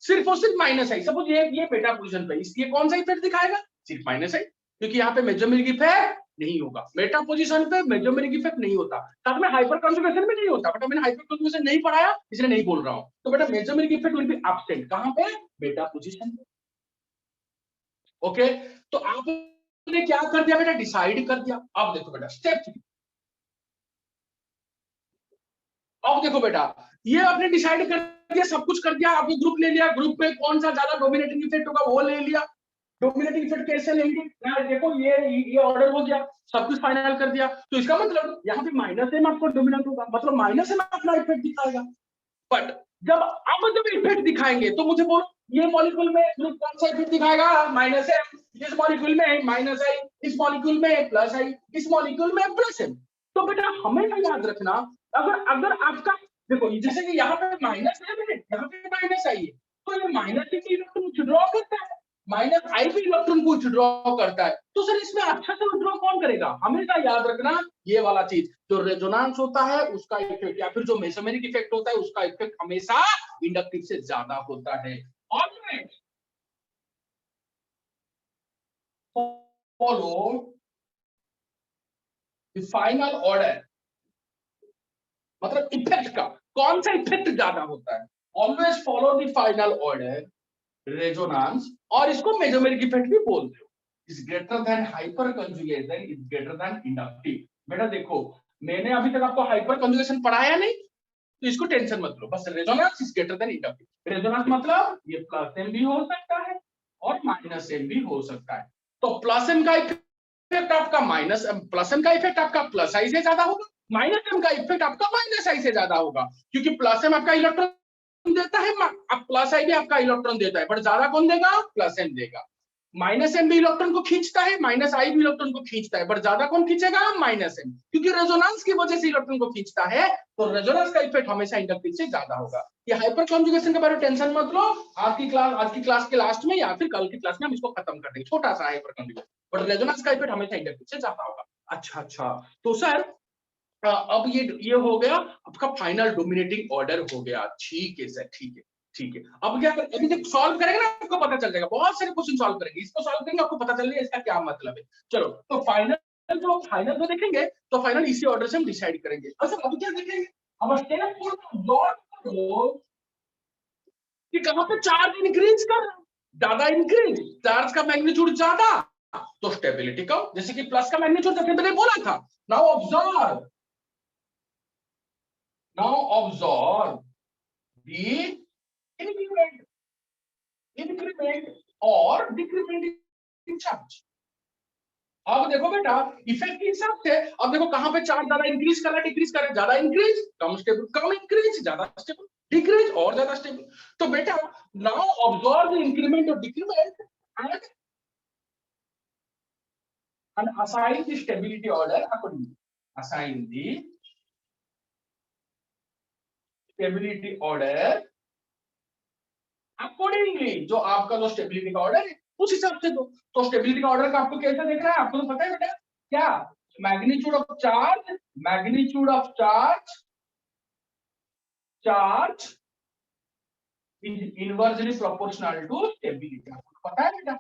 सिर्फ और सिर्फ माइनस आई। सपोज ये मेटा पोजीशन पे, इसलिए कौन सा इफेक्ट दिखाएगा? सिर्फ माइनस आई, क्योंकि यहाँ पे मेजरमेंट इफेक्ट नहीं होगा। मेटा पोजीशन पे मेजरमेंट इफेक्ट नहीं होता, साथ में हाइपर कंजुगेशन भी नहीं होता, बट मैंने हाइपर कंजुगेशन नहीं पढ़ाया इसलिए नहीं बोल रहा हूँ। तो बेटा measurement effect will be absent, कहां पे? मेटा पोजीशन पे। ओके, तो आपने क्या कर दिया बेटा? डिसाइड कर दिया। अब देखो बेटा स्टेप 3, अब देखो बेटा, ये आपने डिसाइड कर दिया, सब कुछ कर दिया, आपने ग्रुप ले लिया, ग्रुप में कौन सा ज्यादा डोमिनेटिंग इफेक्ट होगा वो ले लिया। डोमिनेटिंग इफेक्ट कैसे लेंगे यार? देखो ये ऑर्डर हो गया, सब कुछ फाइनल कर दिया, तो इसका मतलब यहाँ पे माइनस एम आपको डोमिनेंट होगा, मतलब माइनस एम अपना इफेक्ट दिखाएगा। बट जब इफेक्ट दिखाएंगे तो मुझे बोलो, ये मॉलिक्यूल में ग्रुप कौन सा इफेक्ट दिखाएगा? Minus M. इस मॉलिक्यूल में माइनस आई, इस मॉलिक्यूल में प्लस आई, इस मॉलिक्यूल में प्लस एम। तो बेटा हमें याद रखना, अगर आपका देखो, जैसे कि यहाँ पे माइनस है, यहाँ पे माइनस आई है, तो ये माइनस ही इलेक्ट्रॉन विथड्रॉ करता है, माइनस आई भी इलेक्ट्रॉन को विथड्रॉ करता है, तो सर इसमें अच्छा से विथड्रॉ कौन करेगा? हमेशा याद रखना ये वाला चीज, जो रेजोनेंस होता है उसका इफेक्ट या फिर जो मेसोमेरिक इफेक्ट होता है उसका इफेक्ट हमेशा इंडक्टिव से ज्यादा होता है। Always follow the final order, मतलब इफेक्ट का कौन सा इफेक्ट ज्यादा होता है, always follow the final order resonance, और इसको मेसोमेरिक इफेक्ट भी बोलते हो। Is greater than hyper conjugation, is greater than inductive. बेटा देखो, मैंने अभी तक आपको हाइपर कंजुगेशन पढ़ाया नहीं, तो इसको टेंशन मत लो, बस resonance is greater than inductive. Resonance मतलब ये प्लस एम भी हो सकता है और माइनस एम भी हो सकता है। तो प्लस एम का इफेक्ट आपका माइनस, प्लस एम का इफेक्ट आपका प्लस आई से ज्यादा होगा, माइनस एम का इफेक्ट आपका माइनस आई से ज्यादा होगा, क्योंकि प्लस एम आपका इलेक्ट्रॉन देता है, अब प्लस आई भी आपका इलेक्ट्रॉन देता है, बट ज्यादा कौन देगा? प्लस एम देगा। माइनस एम भी इलेक्ट्रॉन को खींचता है, माइनस आई भी इलेक्ट्रॉन को खींचता है, बट ज्यादा कौन खींचेगा? माइनस एम, क्योंकि रेजोनेंस की वजह से इलेक्ट्रॉन को खींचता है, तो रेजोनेंस का इफेक्ट हमेशा इंडक्टिव से ज्यादा होगा। ये हाइपर कॉन्जुगेशन के बारे में टेंशन मत लो, आज की क्लास के लास्ट में या फिर कल की क्लास में हम इसको खत्म कर देंगे, छोटा सा हाइपर कॉन्जुगेशन, बट रेजोनेंस का इफेक्ट हमेशा इंडक्टिव से ज्यादा होगा। अच्छा, तो सर अब ये हो गया आपका फाइनल डोमिनेटिंग ऑर्डर हो गया। ठीक है सर, ठीक है। अब क्या अभी जब सॉल्व करेंगे ना आपको पता चल जाएगा, बहुत सारे क्वेश्चन सॉल्व करेंगे, इसको सॉल्व करेंगे आपको पता चल जाएगा इसका क्या मतलब है। चलो तो फाइनल जो देखेंगे तो फाइनल इसी ऑर्डर से हम डिसाइड करेंगे। अच्छा अब क्या देखेंगे, अब स्टेप कि कहां पे चार्ज इंक्रीज कर, ज्यादा इंक्रीज, चार्ज का मैग्नीट्यूड ज्यादा तो स्टेबिलिटी कम, जैसे कि प्लस का मैग्नीट्यूड जैसे मैंने बोला था। नाउ ऑब्जर्व the increment और डिक्रीमेंट इन चार्ज। अब देखो बेटा इफेक्ट के हिसाब से, अब देखो कहां पे चार्ज ज्यादा इंक्रीज कर रहा है, डिक्रीज कर रहा है, ज्यादा इंक्रीज कम स्टेबल, कम इंक्रीज ज्यादा स्टेबल, डिक्रीज और ज्यादा स्टेबल। तो बेटा नाउ ऑब्जर्व द इंक्रीमेंट और decrement and assign the stability order accordingly. Assign the stability order accordingly, जो आपका जो स्टेबिलिटी का ऑर्डर है उस हिसाब से दो। तो स्टेबिलिटी का ऑर्डर का आपको कैसा देख रहा है, आपको तो पता है बेटा क्या, magnitude of charge is inversely proportional to stability, आपको पता है बेटा।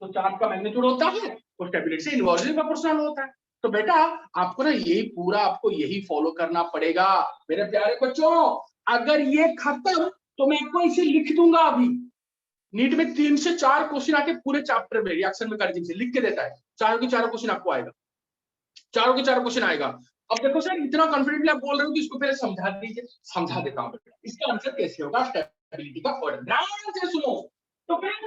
तो चार्ज का मैग्नीट्यूड होता है तो स्टेबिलिटी से इनवर्सली प्रोपोर्शनल होता है। तो बेटा आपको ना यही पूरा आपको यही फॉलो करना पड़ेगा मेरे प्यारे बच्चों। अगर ये खत्म तो मैं आपको इसे लिख दूंगा, अभी नीट में 3 से 4 क्वेश्चन आके पूरे चैप्टर में रिएक्शन में से लिख के देता है, चारों के चारों क्वेश्चन आपको आएगा, चारों के चारों क्वेश्चन आएगा। अब देखो सर इतना कॉन्फिडेंटली आप बोल रहे हो कि इसको पहले समझा दीजिए, समझा देता हूं बेटा इसका आंसर कैसे होगा स्टेबिलिटी का ऑर्डर। ध्यान से सुनो। तो कौन सा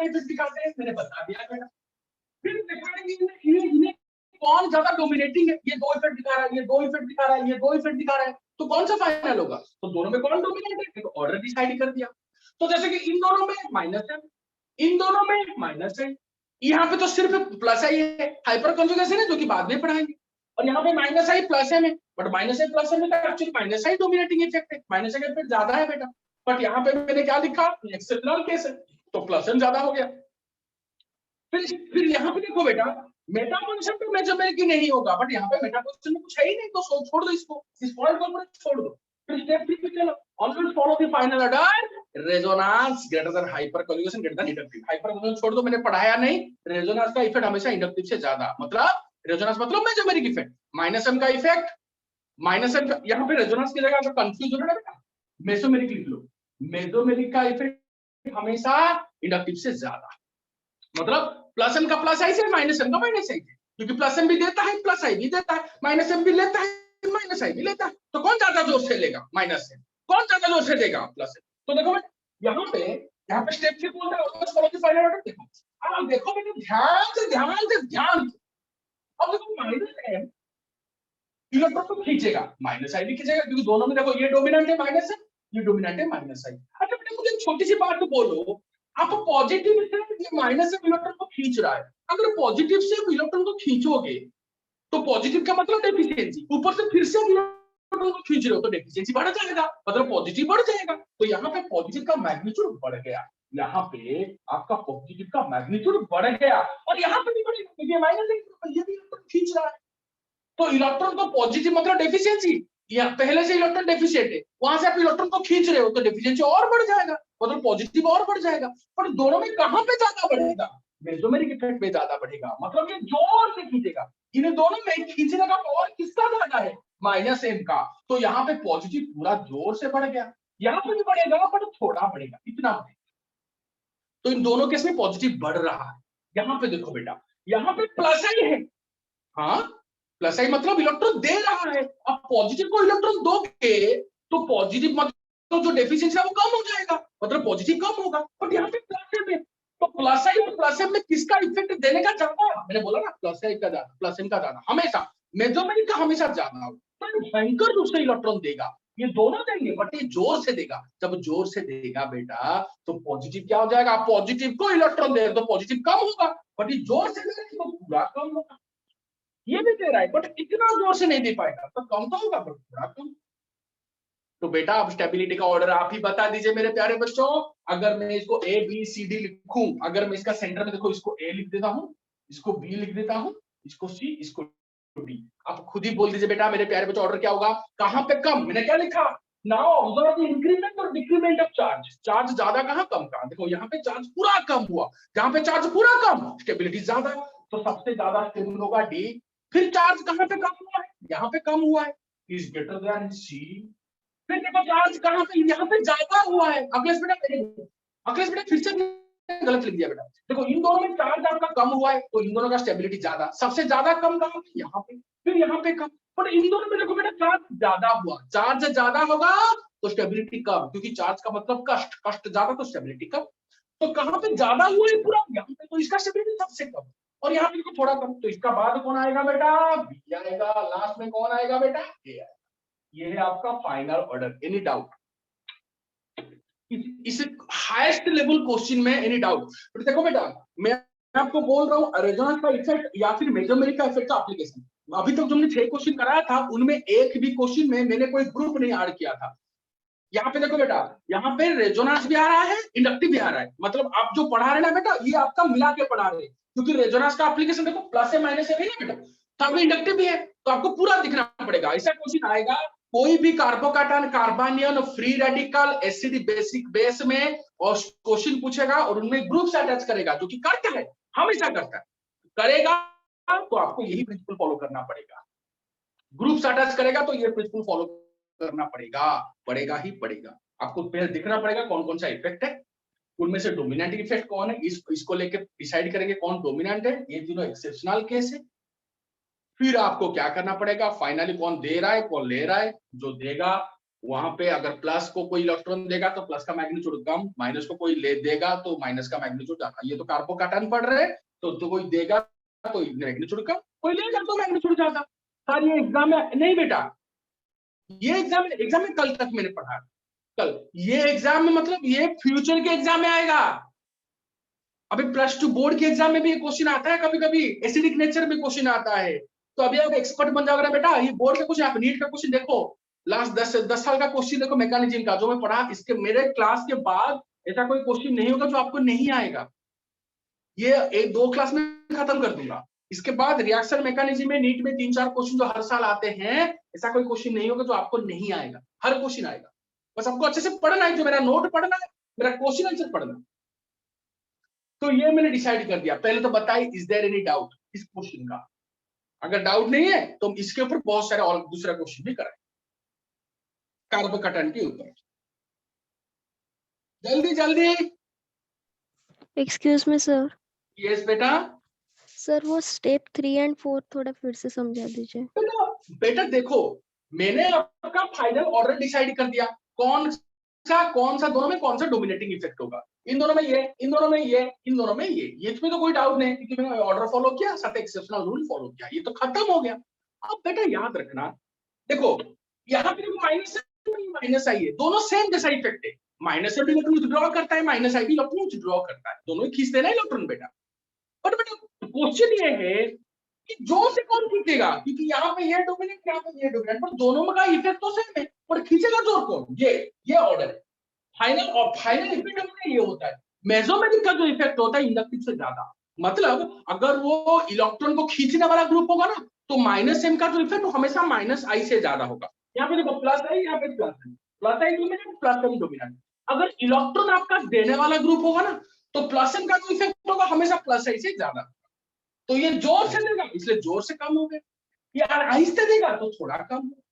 इफेक्ट दिखाते हैं मैंने बता दिया बेटा, फिर दिखाएंगे कौन ज्यादा डोमिनेटिंग है, ये दो इफेक्ट दिखा रहा है, ये दो इफेक्ट दिखा रहा है, ये दो इफेक्ट दिखा रहा है, तो कौन सा फाइनल होगा, तो दोनों में कौन डोमिनेट है, तो ऑर्डर डिसाइड कर दिया। तो जैसे कि इन दोनों में माइनस है, इन दोनों में माइनस है, यहाँ पे तो सिर्फ प्लस आई है, हाइपर कॉन्जुगेशन है जो कि बाद में पढ़ाएंगे, और यहाँ पे माइनस आई प्लस है में, बट माइनस आई प्लस है में एक्चुअली माइनस आई डोमिनेटिंग इफेक्ट है, माइनस आई का इफेक्ट ज्यादा है बेटा, बट यहाँ पे मैंने क्या लिखा एक्सेप्शनल केस है तो प्लस एम ज्यादा हो गया। फिर यहाँ पे देखो बेटा मेटापोजिशन तो मेजोमेरिक ही नहीं होगा, बट यहाँ पे मेटापोजिशन में कुछ है ही नहीं तो छोड़ दो इसको, इस पॉइंट को छोड़ दो। फिर स्टेप 3 पे चलो, always follow the final order, resonance greater than hyper conjugation greater than inductive. Hyper conjugation छोड़ दो, मैंने पढ़ाया नहीं, रेजोनेंस का इफेक्ट हमेशा इंडक्टिव से ज्यादा, मतलब रेजोनेंस मतलब मेजोमेरिक इफेक्ट, माइनस एम का इफेक्ट, माइनस एम यहाँ पे रेजोनेंस की जगह अगर कंफ्यूज हो रहा है बेटा मेसोमेरिक लिख लो, मेसोमेरिक का इफेक्ट हमेशा इंडक्टिव से ज्यादा, मतलब प्लस एम का प्लस आई से माइनस एम का माइनस आई से, क्योंकि प्लस एम भी देता है प्लस आई भी देता है, माइनस एम भी लेता है माइनस आई भी लेता है, तो कौन ज्यादा जोर से लेगा, माइनस एम, कौन ज्यादा जोर से देगा, प्लस एम। तो देखो यहाँ पे स्टेप 3 बोलता है फॉलो द फाइनल ऑर्डर। देखो अब देखो बेटा ध्यान से अब देखो माइनस एम इलेक्ट्रॉन को खींचेगा, माइनस आई भी खींचेगा, क्योंकि दोनों में देखो ये डोमिनेंट है माइनस एम, ये डोमिनेंट है माइनस आई। अच्छा बेटा मुझे छोटी सी बात तो बोलो, आप पॉजिटिव से ये माइनस से इलेक्ट्रॉन को खींच रहा है, अगर पॉजिटिव से इलेक्ट्रॉन को खींचोगे तो पॉजिटिव का मतलब डेफिशिएंसी, ऊपर से फिर से इलेक्ट्रॉन को खींच रहे हो तो डेफिशिएंसी बढ़ जाएगा, मतलब पॉजिटिव बढ़ जाएगा। तो यहाँ पे पॉजिटिव का मैग्नीट्यूड बढ़ गया, यहाँ पे आपका पॉजिटिव का मैग्नीट्यूड बढ़ गया, और यहाँ पे भी बढ़ेगा क्योंकि माइनस ये भी इलेक्ट्रॉन खींच रहा है, तो इलेक्ट्रॉन को पॉजिटिव मतलब डेफिशिएंसी, या पहले से इलेक्ट्रॉन डेफिशिएंट है, वहां से आप इलेक्ट्रॉन को खींच रहे हो तो डेफिशिएंसी और बढ़ जाएगा, मतलब पॉजिटिव और बढ़ जाएगा। पर दोनों में कहां पे ज्यादा बढ़ेगा, मेसोमेरिक इफेक्ट में ज्यादा बढ़ेगा, मतलब ये जोर से खींचेगा, इन दोनों में खींचने का पावर किसका ज्यादा है, माइनस एम का, तो यहाँ पे पॉजिटिव पूरा जोर से बढ़ गया, यहाँ पे भी बढ़ेगा पर थोड़ा बढ़ेगा, इतना बढ़ेगा, तो इन दोनों केस में पॉजिटिव बढ़ रहा है। यहाँ पे देखो बेटा यहाँ पे प्लस आई है, हाँ प्लस आई मतलब इलेक्ट्रॉन दे रहा है, अब पॉजिटिव को इलेक्ट्रॉन दोगे तो पॉजिटिव मतलब जो डेफिशिएंसी है वो कम हो जाएगा, मतलब पॉजिटिव कम होगा, बट यहाँ पे प्लस एम है, तो प्लस आई और प्लस एम में किसका इफेक्ट देने का ज्यादा, मैंने बोला ना प्लस आई का ज्यादा, प्लस एम का ज्यादा, हमेशा मेसोमेरिक का हमेशा ज्यादा होगा, तो भयंकर रूप से इलेक्ट्रॉन देगा, ये दोनों देंगे, बट ये जोर से देगा। जब जोर से देगा बेटा तो पॉजिटिव क्या हो जाएगा, पॉजिटिव को इलेक्ट्रॉन दे तो पॉजिटिव कम होगा, बट ये जोर से दे रहा है तो पूरा कम होगा। ये भी दे रहा है बट इतना जोर से नहीं दे पाएगा, तो कम तो होगा बट पूरा कम। तो बेटा अब स्टेबिलिटी का ऑर्डर आप ही बता दीजिए मेरे प्यारे बच्चों। अगर मैं इसको ए बी सी डी लिखूं, अगर मैं इसका सेंटर में देखो, इसको ए लिख देता हूं, इसको बी लिख देता हूं, इसको सी, इसको डी, आप खुद ही बोल दीजिए बेटा मेरे प्यारे बच्चों, ऑर्डर क्या होगा, कहां पे कम, मैंने क्या लिखा, नाउ ऑब्जर्व द इंक्रीमेंट और डिक्रीमेंट ऑफ चार्ज। चार्ज ज्यादा कहां कम कहां, देखो यहाँ पे चार्ज पूरा कम हुआ, जहां पे चार्ज पूरा कम स्टेबिलिटी ज्यादा, तो सबसे ज्यादा स्टेबल होगा डी। फिर चार्ज कहां पे कम हुआ है, यहाँ पे कम हुआ है, इज ग्रेटर देन सी। फिर देखो चार्ज कहां पे, यहाँ पे ज्यादा हुआ है, अखिलेश बेटा फिर से गलत लिख दिया बेटा। देखो इन दोनों में चार्ज आपका कम हुआ है तो इन दोनों का स्टेबिलिटी ज्यादा, सबसे ज्यादा कम कहां पे, यहाँ पे, फिर यहाँ पे कम, पर इन दोनों में देखो बेटा चार्ज ज्यादा हुआ, चार्ज ज्यादा होगा तो स्टेबिलिटी कम, क्योंकि चार्ज का मतलब कष्ट, कष्ट ज्यादा तो स्टेबिलिटी कम। तो कहां पे ज्यादा हुआ है पूरा, यहाँ पे, तो इसका स्टेबिलिटी सबसे कम, और यहाँ पे थोड़ा कम, तो इसका बाद कौन आएगा बेटा, बी आएगा, लास्ट में कौन आएगा बेटा, ए आएगा। ये है आपका फाइनल ऑर्डर। एनी डाउट इस हाईएस्ट लेवल क्वेश्चन में, एनी डाउट? तो देखो बेटा मैं आपको बोल रहा हूँ रेजोनेंस का इफेक्ट या फिर मेसोमेरिक का इफेक्ट का एप्लीकेशन, अभी तक जो हमने 6 क्वेश्चन कराया था उनमें एक भी क्वेश्चन में मैंने कोई ग्रुप नहीं ऐड किया था। यहाँ पे देखो बेटा, यहाँ पे रेजोनेंस भी आ रहा है, इंडक्टिव भी आ रहा है, मतलब आप जो पढ़ा रहे ना बेटा ये आपका मिला के पढ़ा रहे हैं, क्योंकि रेजोनेंस का एप्लीकेशन देखो प्लस है माइनस है बेटा, तो इंडक्टिव भी है, तो आपको पूरा दिखना पड़ेगा। ऐसा क्वेश्चन आएगा, कोई भी carbocation, carbanion, free radical, acid basic base में और क्वेश्चन पूछेगा और उनमें ग्रुप से अटैच करेगा, जो कि करता है, हमेशा करता है, करेगा तो आपको यही प्रिंसिपल फॉलो करना पड़ेगा। ग्रुप से अटैच करेगा तो ये प्रिंसिपल फॉलो करना पड़ेगा, पड़ेगा ही पड़ेगा। आपको पहले दिखना पड़ेगा कौन कौन सा इफेक्ट है, उनमें से डोमिनेंट इफेक्ट कौन है, इसको लेके डिसाइड करेंगे कौन डोमिनेंट है, ये तीनों एक्सेप्शनल केस है। फिर आपको क्या करना पड़ेगा, फाइनली कौन दे रहा है कौन ले रहा है, जो देगा वहां पे अगर प्लस को कोई इलेक्ट्रॉन देगा तो प्लस का मैग्नीट्यूड कम, माइनस को कोई ले देगा तो माइनस का मैग्नीट्यूड ज्यादा। ये तो कार्बोकैटायन पढ़ रहे हैं तो कोई देगा तो मैग्नीट्यूड कम, कोई लेगा तो मैग्नीट्यूड ज्यादा। सर ये एग्जाम में नहीं बेटा, ये एग्जाम में कल तक मैंने पढ़ा, कल ये एग्जाम में मतलब ये फ्यूचर के एग्जाम में आएगा। अभी +2 बोर्ड के एग्जाम में भी ये क्वेश्चन आता है, कभी कभी एसिडिक नेचर में क्वेश्चन आता है, तो अभी आप एक्सपर्ट बन जाओगे बेटा। ये बोर्ड का क्वेश्चन, आप नीट का क्वेश्चन देखो, लास्ट 10 साल का क्वेश्चन देखो मैकेनिज्म का, जो मैं पढ़ा इसके मेरे क्लास के बाद ऐसा कोई क्वेश्चन नहीं होगा जो आपको नहीं आएगा। ये 1-2 क्लास में खत्म कर दूंगा। इसके बाद रिएक्शन मैकेनिज्म में नीट में 3-4 क्वेश्चन जो हर साल आते हैं, ऐसा कोई क्वेश्चन नहीं होगा जो आपको नहीं आएगा, हर क्वेश्चन आएगा। बस आपको अच्छे से पढ़ना है, जो मेरा नोट पढ़ना है, मेरा क्वेश्चन आंसर पढ़ना। तो ये मैंने डिसाइड कर दिया। पहले तो बताइए इज देयर एनी डाउट इस क्वेश्चन का, अगर डाउट नहीं है तो इसके ऊपर बहुत सारे और दूसरा क्वेश्चन भी कराए कार्बोकैटायन के ऊपर। जल्दी जल्दी। Excuse me sir. यस बेटा। सर वो स्टेप 3 और 4 थोड़ा फिर से समझा दीजिए। बेटा देखो मैंने आपका फाइनल ऑर्डर डिसाइड कर दिया, कौन सा दोनों में कौन सा डोमिनेटिंग इफेक्ट होगा, इन दोनों में ये, इन दोनों में ये, इन दोनों में ये इसमें तो कोई डाउट नहीं, क्योंकि मैंने ऑर्डर फॉलो किया, साथ एक्सेप्शनल रूल फॉलो किया, ये तो खत्म हो गया। अब बेटा याद रखना, देखो यहाँ पे माइनस आई है, दोनों सेम जैसा इफेक्ट है, माइनस भी इलेक्ट्रॉन विथड्रॉ करता है, माइनस आई भी इलेक्ट्रॉन विथड्रॉ करता है, दोनों ही खींचते हैं ना इलेक्ट्रॉन बेटा। बट बेटा क्वेश्चन ये है कि जोर से कौन खींचेगा, क्योंकि यहाँ पे ये डोमिनेंट, यहाँ पे ये डोमिनेंट, पर दोनों का इफेक्ट तो सेम है, पर खींचेगा जोर कौन, ये ऑर्डर है। फाइनल और फाइनल इफेक्ट हमारा ये होता है, मेसोमेरिक का जो इफेक्ट होता है इंडक्टिव से ज्यादा, मतलब अगर वो इलेक्ट्रॉन को खींचने वाला ग्रुप होगा ना तो -m का जो इफेक्ट हमेशा -I से ज्यादा होगा। यहाँ पे देखो प्लस आई, यहाँ पे प्लस आई डोमिनेंट, प्लस आई डोमिनेंट। अगर इलेक्ट्रॉन आपका देने वाला ग्रुप होगा ना तो +m का जो इफेक्ट होगा हमेशा +I से ज्यादा। तो ये जोर से देगा इसलिए जोर से कम हो गया, ये आहिस्ते देगा तो थोड़ा कम हो,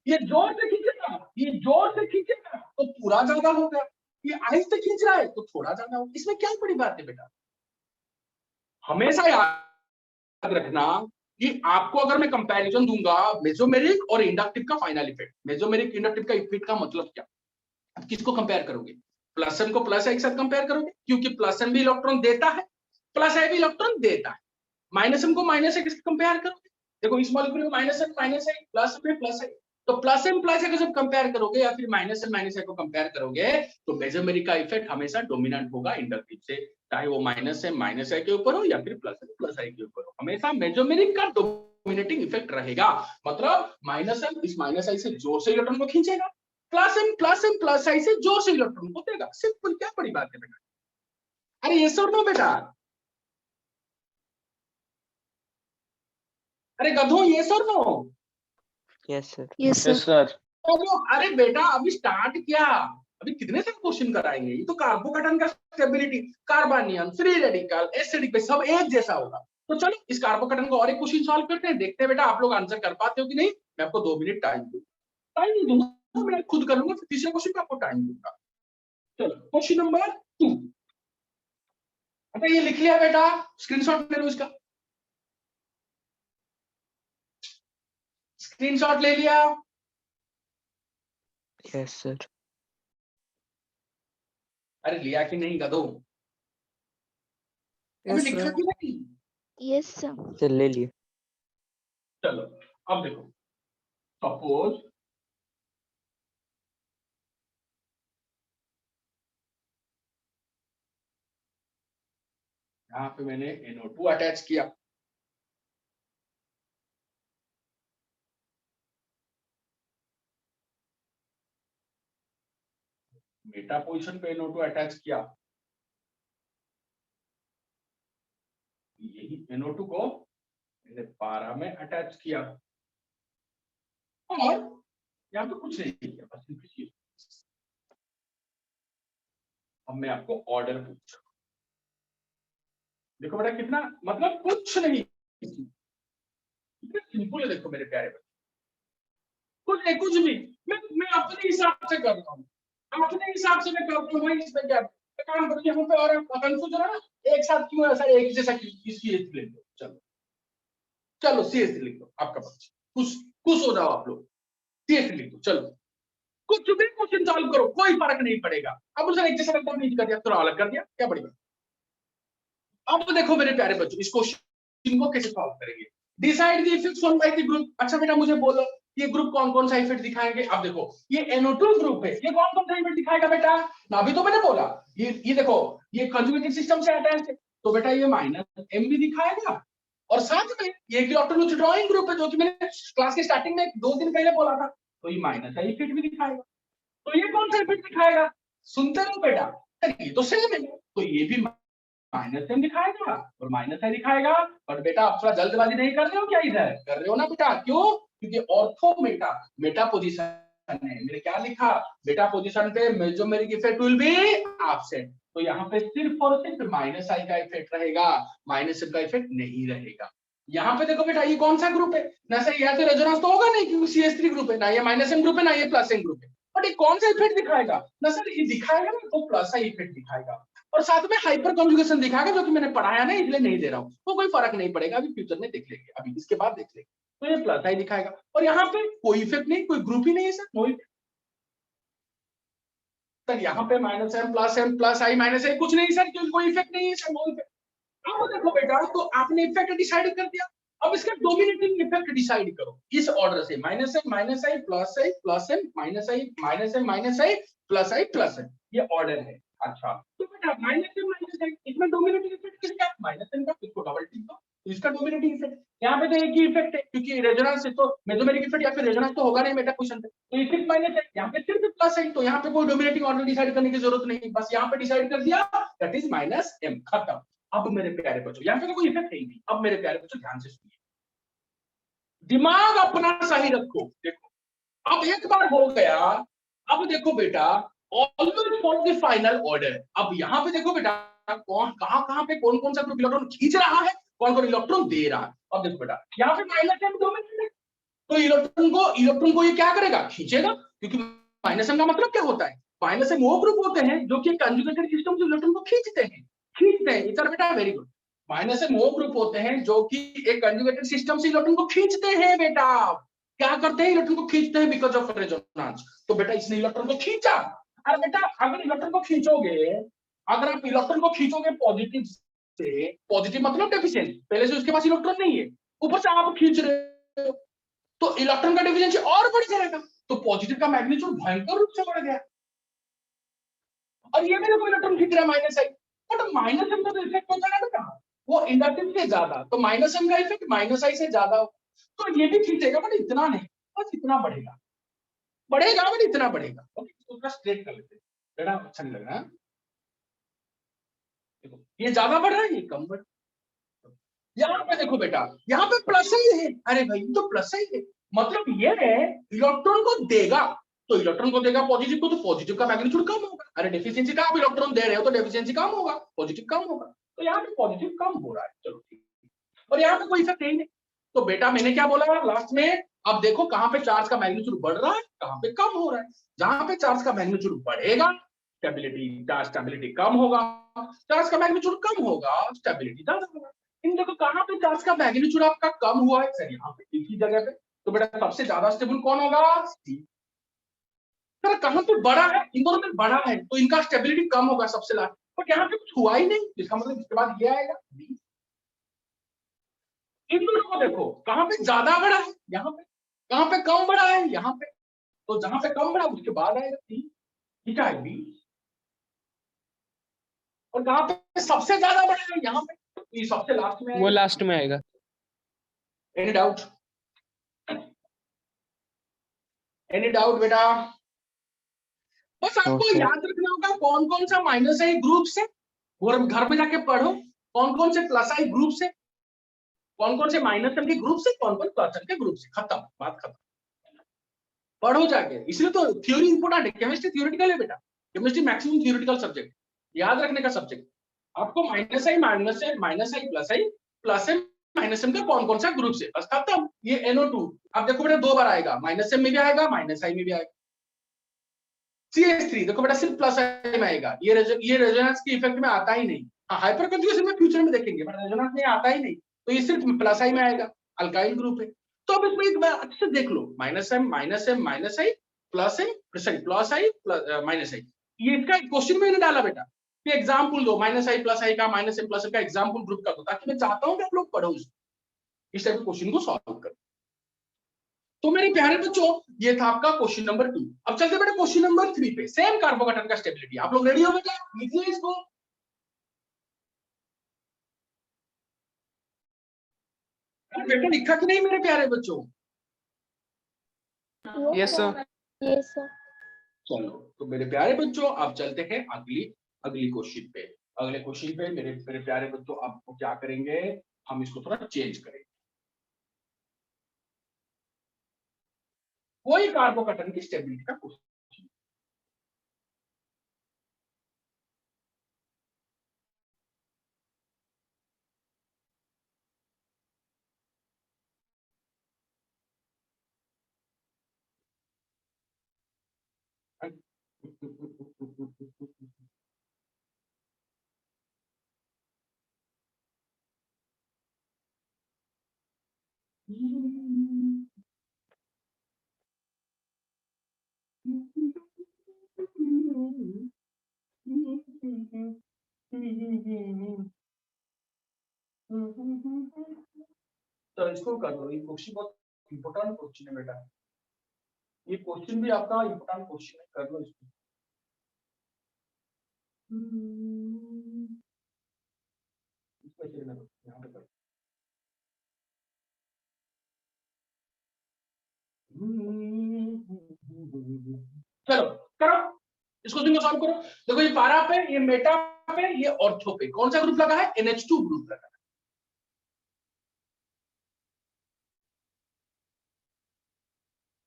ये जोर से खींचेगा तो पूरा ज्यादा हो गया, ये आहिस्ते खींच रहा है तो थोड़ा ज्यादा हो, इसमें क्या बड़ी बात है बेटा। हमेशा याद रखना कि आपको अगर मैं कंपैरिजन दूंगा मेसोमेरिक और इंडक्टिव का फाइनल इफेक्ट, मेसोमेरिक इंडक्टिव का इफेक्ट का मतलब क्या, अब किसको कंपेयर करोगे, +m को +I के साथ कंपेयर करोगे, क्योंकि +m भी इलेक्ट्रॉन देता है, +I भी इलेक्ट्रॉन देता है। -m को -I के साथ कंपेयर करोगे, देखो इस मॉलिक्यूल में -m -I, प्लस में +I, तो प्लस एम प्लस ए को जब कंपेयर करोगे या फिर माइनस एम माइनस ए को कंपेयर करोगे तो मेसोमेरिक का इफेक्ट हमेशा डोमिनेंट होगा इंडक्टिव से, चाहे वो माइनस एम माइनस ए के ऊपर हो या फिर प्लस एम प्लस आई के ऊपर हो, हमेशा मेसोमेरिक का डोमिनेटिंग इफेक्ट रहेगा। मतलब माइनस एम इस माइनस आई से जोर से इलेक्ट्रॉन को खींचेगा, प्लस एम प्लस आई से जोर से इलेक्ट्रॉन को देगा। सिंपल, क्या बड़ी बात है बेटा। अरे ये सर नो बेटा, अरे गधों ये sir no. Yes sir. Yes yes sir. Sir. अरे बेटा अभी स्टार्ट किया, अभी कितने सारे क्वेश्चन कराएंगे। ये तो कार्बोकेटन का स्टेबिलिटी, कार्बोनियन, फ्री रेडिकल, एसिडिक पे सब एक जैसा होगा। तो चलो इस कार्बोकेटन को और एक क्वेश्चन सॉल्व करते हैं, देखते हैं बेटा आप लोग आंसर कर पाते हो कि नहीं। मैं आपको 2 मिनट टाइम दूंगा, मैं खुद करूंगा, फिर तीसरे क्वेश्चन पे आपको टाइम दूंगा। चलो क्वेश्चन नंबर 2। अच्छा ये लिख लिया बेटा, स्क्रीनशॉट ले लो इसका, स्क्रीनशॉट ले लिया। Yes sir. अरे लिया कि नहीं गधो, अभी यस लिखा सर। कि नहीं। Yes sir. सर ले लिए। चलो अब देखो, सपोज यहाँ पे मैंने NO2 अटैच किया, मेटा पोजीशन पे NO2 अटैच किया, यही NO2 को मैंने पारा में अटैच किया और यहाँ पे कुछ नहीं किया, बस सिंपली। अब मैं आपको ऑर्डर पूछूं, देखो बेटा कितना, मतलब कुछ नहीं, सिंपल है। देखो मेरे प्यारे बच्चे, कुछ नहीं, कुछ भी, मैं अपने हिसाब से कर रहा हूँ, अपने हिसाब से मैं करता हूँ। इसमें क्या काम करो यहाँ पे, और कंफ्यूज हो रहा है ना एक साथ क्यों ऐसा एक जैसा इसकी ले लो। चलो चलो सीएससी लिख दो, आपका बच्चा खुश खुश हो जाओ आप लोग, सीएससी लिख दो। चलो कुछ भी क्वेश्चन सॉल्व करो, कोई फर्क नहीं पड़ेगा। अब उसे एक जैसा लगता नहीं कर दिया, थोड़ा अलग कर दिया, क्या पड़ेगा। अब देखो मेरे प्यारे बच्चों, इस क्वेश्चन को कैसे सॉल्व करेंगे। Decide the effects on by the group. अच्छा बेटा मुझे बोलो ये ग्रुप कौन कौन सा इफेक्ट दिखाएंगे। अब देखो ये NO2 ग्रुप है, ये कौन कौन सा इफेक्ट दिखाएगा बेटा। अभी तो मैंने बोला ये देखो ये कंजुगेटेड सिस्टम से अटैच है, तो बेटा ये -M भी दिखाएगा, और साथ में ये इलेक्ट्रॉन विथड्रॉइंग ग्रुप है जो कि मैंने क्लास के स्टार्टिंग में 2 दिन पहले बोला था, तो ये माइनस आई इफेक्ट भी दिखाएगा। तो ये कौन सा इफेक्ट दिखाएगा, सुनते रहो बेटा, ये तो सेम है, तो ये भी -M दिखाएगा और -I दिखाएगा। पर बेटा आप थोड़ा जल्दबाजी नहीं कर रहे हो क्या, इधर कर रहे हो ना बेटा, क्यों, क्योंकि ऑर्थो मेटा पोजीशन है। मैंने क्या लिखा, बेटा पोजीशन पे mesomeric effect will be absent, तो यहाँ पे सिर्फ और सिर्फ -I का इफेक्ट रहेगा, -M का इफेक्ट नहीं रहेगा। यहाँ पे देखो बेटा ये कौन सा ग्रुप है ना सर, यहाँ पे रेजोनेंस तो होगा नहीं क्योंकि CH3 ग्रुप है, ना ये -M ग्रुप है ना ये +M ग्रुप है, बट ये कौन सा इफेक्ट दिखाएगा ना सर, ये दिखाएगा ना तो +I इफेक्ट दिखाएगा, और साथ में हाइपर कॉन्जुगेशन दिखाएगा जो कि मैंने पढ़ाया नहीं इसलिए नहीं दे रहा हूँ, तो कोई फर्क नहीं पड़ेगा, अभी फ्यूचर में देख लेंगे, अभी इसके बाद देख लेंगे। तो ये +I दिखाएगा और यहाँ पे कोई इफेक्ट नहीं, कोई ग्रुप ही नहीं है सर, नो इफेक्ट। सर यहाँ पे -M +I -I कुछ नहीं सर, क्योंकि कोई इफेक्ट नहीं है सर, नो इफेक्ट। अब देखो बेटा तो आपने इफेक्ट डिसाइड कर दिया, अब इसका डोमिनेटिंग इफेक्ट डिसाइड करो इस ऑर्डर से, -M -I +M ये ऑर्डर है। अच्छा तो बेटा -M इसमें डोमिनेटिंग इफेक्ट किसका, -M का, इसको डबल टिक दो, तो इसका डोमिनेटिंग इफेक्ट यहाँ पे तो एक ही इफेक्ट है क्योंकि रेजोनेंस से तो मेसोमेरिक इफेक्ट या फिर रेजोनेंस तो होगा नहीं बेटा क्वेश्चन पे, तो इफेक्ट -I यहाँ पे सिर्फ +I, तो यहाँ पे कोई डोमिनेटिंग ऑर्डर डिसाइड करने की जरूरत नहीं, बस यहाँ पे डिसाइड कर दिया, दैट इज -M, खत्म। अब मेरे प्यारे बच्चों यहाँ पे तो कोई इफेक्ट नहीं, अब मेरे प्यारे बच्चों ध्यान से सुनिए, दिमाग अपना सही रखो। देखो अब एक बार हो गया, अब देखो बेटा always for the final order. अब यहाँ पे देखो बेटा कौन कहां पे कौन कौन सा ग्रुप इलेक्ट्रॉन खींच रहा है, कौन कौन इलेक्ट्रॉन दे रहा है। अब देखो बेटा यहाँ पे -M डोमिनेट है, तो इलेक्ट्रॉन को ये क्या करेगा, खींचेगा, क्योंकि -M का मतलब क्या होता है, -M वो ग्रुप होते हैं जो कि कंजुगेटेड सिस्टम से इलेक्ट्रॉन को खींचते हैं, इधर बेटा वेरी गुड। -M वो ग्रुप होते हैं जो कि एक कंजुगेटेड सिस्टम से इलेक्ट्रॉन को खींचते हैं, बेटा क्या करते हैं, इलेक्ट्रॉन को खींचते हैं बिकॉज ऑफ रेजोनेंस, तो बेटा इसने इलेक्ट्रॉन को खींचा। अरे बेटा अगर इलेक्ट्रॉन को खींचोगे, अगर आप इलेक्ट्रॉन को खींचोगे पॉजिटिव से, पॉजिटिव मतलब डेफिशिएंट, पहले से उसके पास इलेक्ट्रॉन नहीं है, ऊपर से आप खींच रहे हो, तो इलेक्ट्रॉन का डिफिशिएंसी और बढ़ जाएगा, तो पॉजिटिव का मैग्नीट्यूड भयंकर रूप से बढ़ गया। और ये मेरे को इलेक्ट्रॉन खींच रहा है minus I, but minus M का तो इफेक्ट होता है ना बेटा, वो इंडक्टिव से ज्यादा, तो माइनस एम का इफेक्ट माइनस आई से ज्यादा हो, तो ये भी खींचेगा बट इतना नहीं, बस इतना बढ़ेगा, बढ़ेगा बट इतना बढ़ेगा। ओके, इसको स्ट्रेट कर लेते हैं बेटा, अच्छा नहीं लग रहा है। देखो ये ज्यादा बढ़ रहा है, ये कम बढ़, यहाँ पे देखो बेटा, यहाँ पे प्लस ही है, अरे भाई तो प्लस ही है, मतलब ये इलेक्ट्रॉन को देगा, तो इलेक्ट्रॉन को देगा पॉजिटिव को, तो पॉजिटिव का मैग्नीट्यूड कम होगा। अरे डेफिशिएंसी का आप इलेक्ट्रॉन दे रहे हो तो डेफिशिएंसी कम होगा, पॉजिटिव कम होगा, तो यहाँ पे पॉजिटिव कम हो रहा है, चलो ठीक है। और यहाँ पे कोई इफेक्ट नहीं, तो बेटा मैंने क्या बोला लास्ट में, अब देखो कहाँ पे चार्ज का मैग्नीट्यूड बढ़ रहा है, कहाँ पे कम हो रहा है। जहां पे चार्ज का मैग्नीट्यूड बढ़ेगा स्टेबिलिटी, चार्ज स्टेबिलिटी कम होगा, चार्ज का मैग्नीट्यूड कम होगा स्टेबिलिटी ज्यादा होगा। इन देखो कहाँ पे चार्ज का मैग्नीट्यूड आपका कम हुआ है, सर यहाँ पे एक ही जगह पे, तो बेटा सबसे ज्यादा स्टेबल कौन होगा, सी। सर कहाँ पे बड़ा है, इन दोनों में बड़ा है, तो इनका स्टेबिलिटी कम होगा सबसे लास्ट, बट यहाँ पे कुछ हुआ ही नहीं, इसका मतलब इसके बाद ये आएगा बी। इन दोनों को देखो कहाँ पे ज्यादा बड़ा है, यहाँ पे, कहाँ पे कम बड़ा है, यहाँ पे, तो जहां पे कम बड़ा उसके बाद आएगा सी, ठीक है बी। और कहाँ पे सबसे ज्यादा बड़ा है, यहाँ पे, ये सबसे लास्ट में, वो लास्ट में आएगा। एनी डाउट, एनी डाउट बेटा? बस आपको Okay. याद रखना होगा कौन कौन सा माइनस आई ग्रुप से, और घर में जाके पढ़ो कौन कौन से प्लस आई ग्रुप से, कौन कौन से माइनस एम के ग्रुप से, कौन कौन प्लस एम के ग्रुप से, खत्म, बात खत्म, पढ़ो जाके। इसलिए तो थ्योरी इंपोर्टेंट है, केमिस्ट्री थ्योरेटिकल है बेटा, केमिस्ट्री मैक्सिमम थ्योरेटिकल सब्जेक्ट, याद रखने का सब्जेक्ट। आपको minus I plus M minus M का कौन कौन सा ग्रुप से, बस खत्म। ये NO2 आप देखो बेटा 2 बार आएगा, माइनस एम में भी आएगा, माइनस आई में भी आएगा। CH3 देखो बेटा सिर्फ प्लस आई में आएगा, ये रेजोनेंस के इफेक्ट में आता ही नहीं। हाँ हाइपर कंजुगेशन में फ्यूचर में देखेंगे, बट रेजोनेंस में आता ही नहीं, तो ये सिर्फ प्लस आई में आएगा, अल्काइल ग्रुप है। तो अब इसमें एक बार अच्छे से देख लो, minus M minus I plus M, sorry plus I minus आई, ये इसका क्वेश्चन मैंने डाला बेटा, ये एग्जांपल दो माइनस आई प्लस आई का, माइनस एम प्लस एम का एग्जांपल ग्रुप का दो, ताकि मैं चाहता हूं कि आप लोग पढ़ो इस टाइप के क्वेश्चन को सॉल्व करो। तो मेरे प्यारे बच्चों ये था आपका क्वेश्चन नंबर 2। अब चलते बेटा क्वेश्चन नंबर 3 पे, सेम कार्बोकेटन का स्टेबिलिटी। आप लोग रेडी हो बेटा, लिखिए इसको। बेटा लिखा कि नहीं मेरे प्यारे बच्चों? Yes sir. Yes sir. चलो तो मेरे प्यारे बच्चों आप चलते हैं अगली क्वेश्चन पे। अगले क्वेश्चन पे मेरे प्यारे बच्चों आपको क्या करेंगे, हम इसको थोड़ा चेंज करेंगे। कोई कार्बोकेटन की स्टेबिलिटी का क्वेश्चन। तो इसको कर लो, ये क्वेश्चन बहुत इंपॉर्टेंट क्वेश्चन है बेटा, ये क्वेश्चन भी आपका इंपॉर्टेंट क्वेश्चन है, कर लो इसको। यहाँ पे करो। चलो करो इसको, तुम सॉल्व करो। देखो ये पारा पे, ये मेटा पे, ये ऑर्थो पे कौन सा ग्रुप लगा है, NH2 ग्रुप लगा है।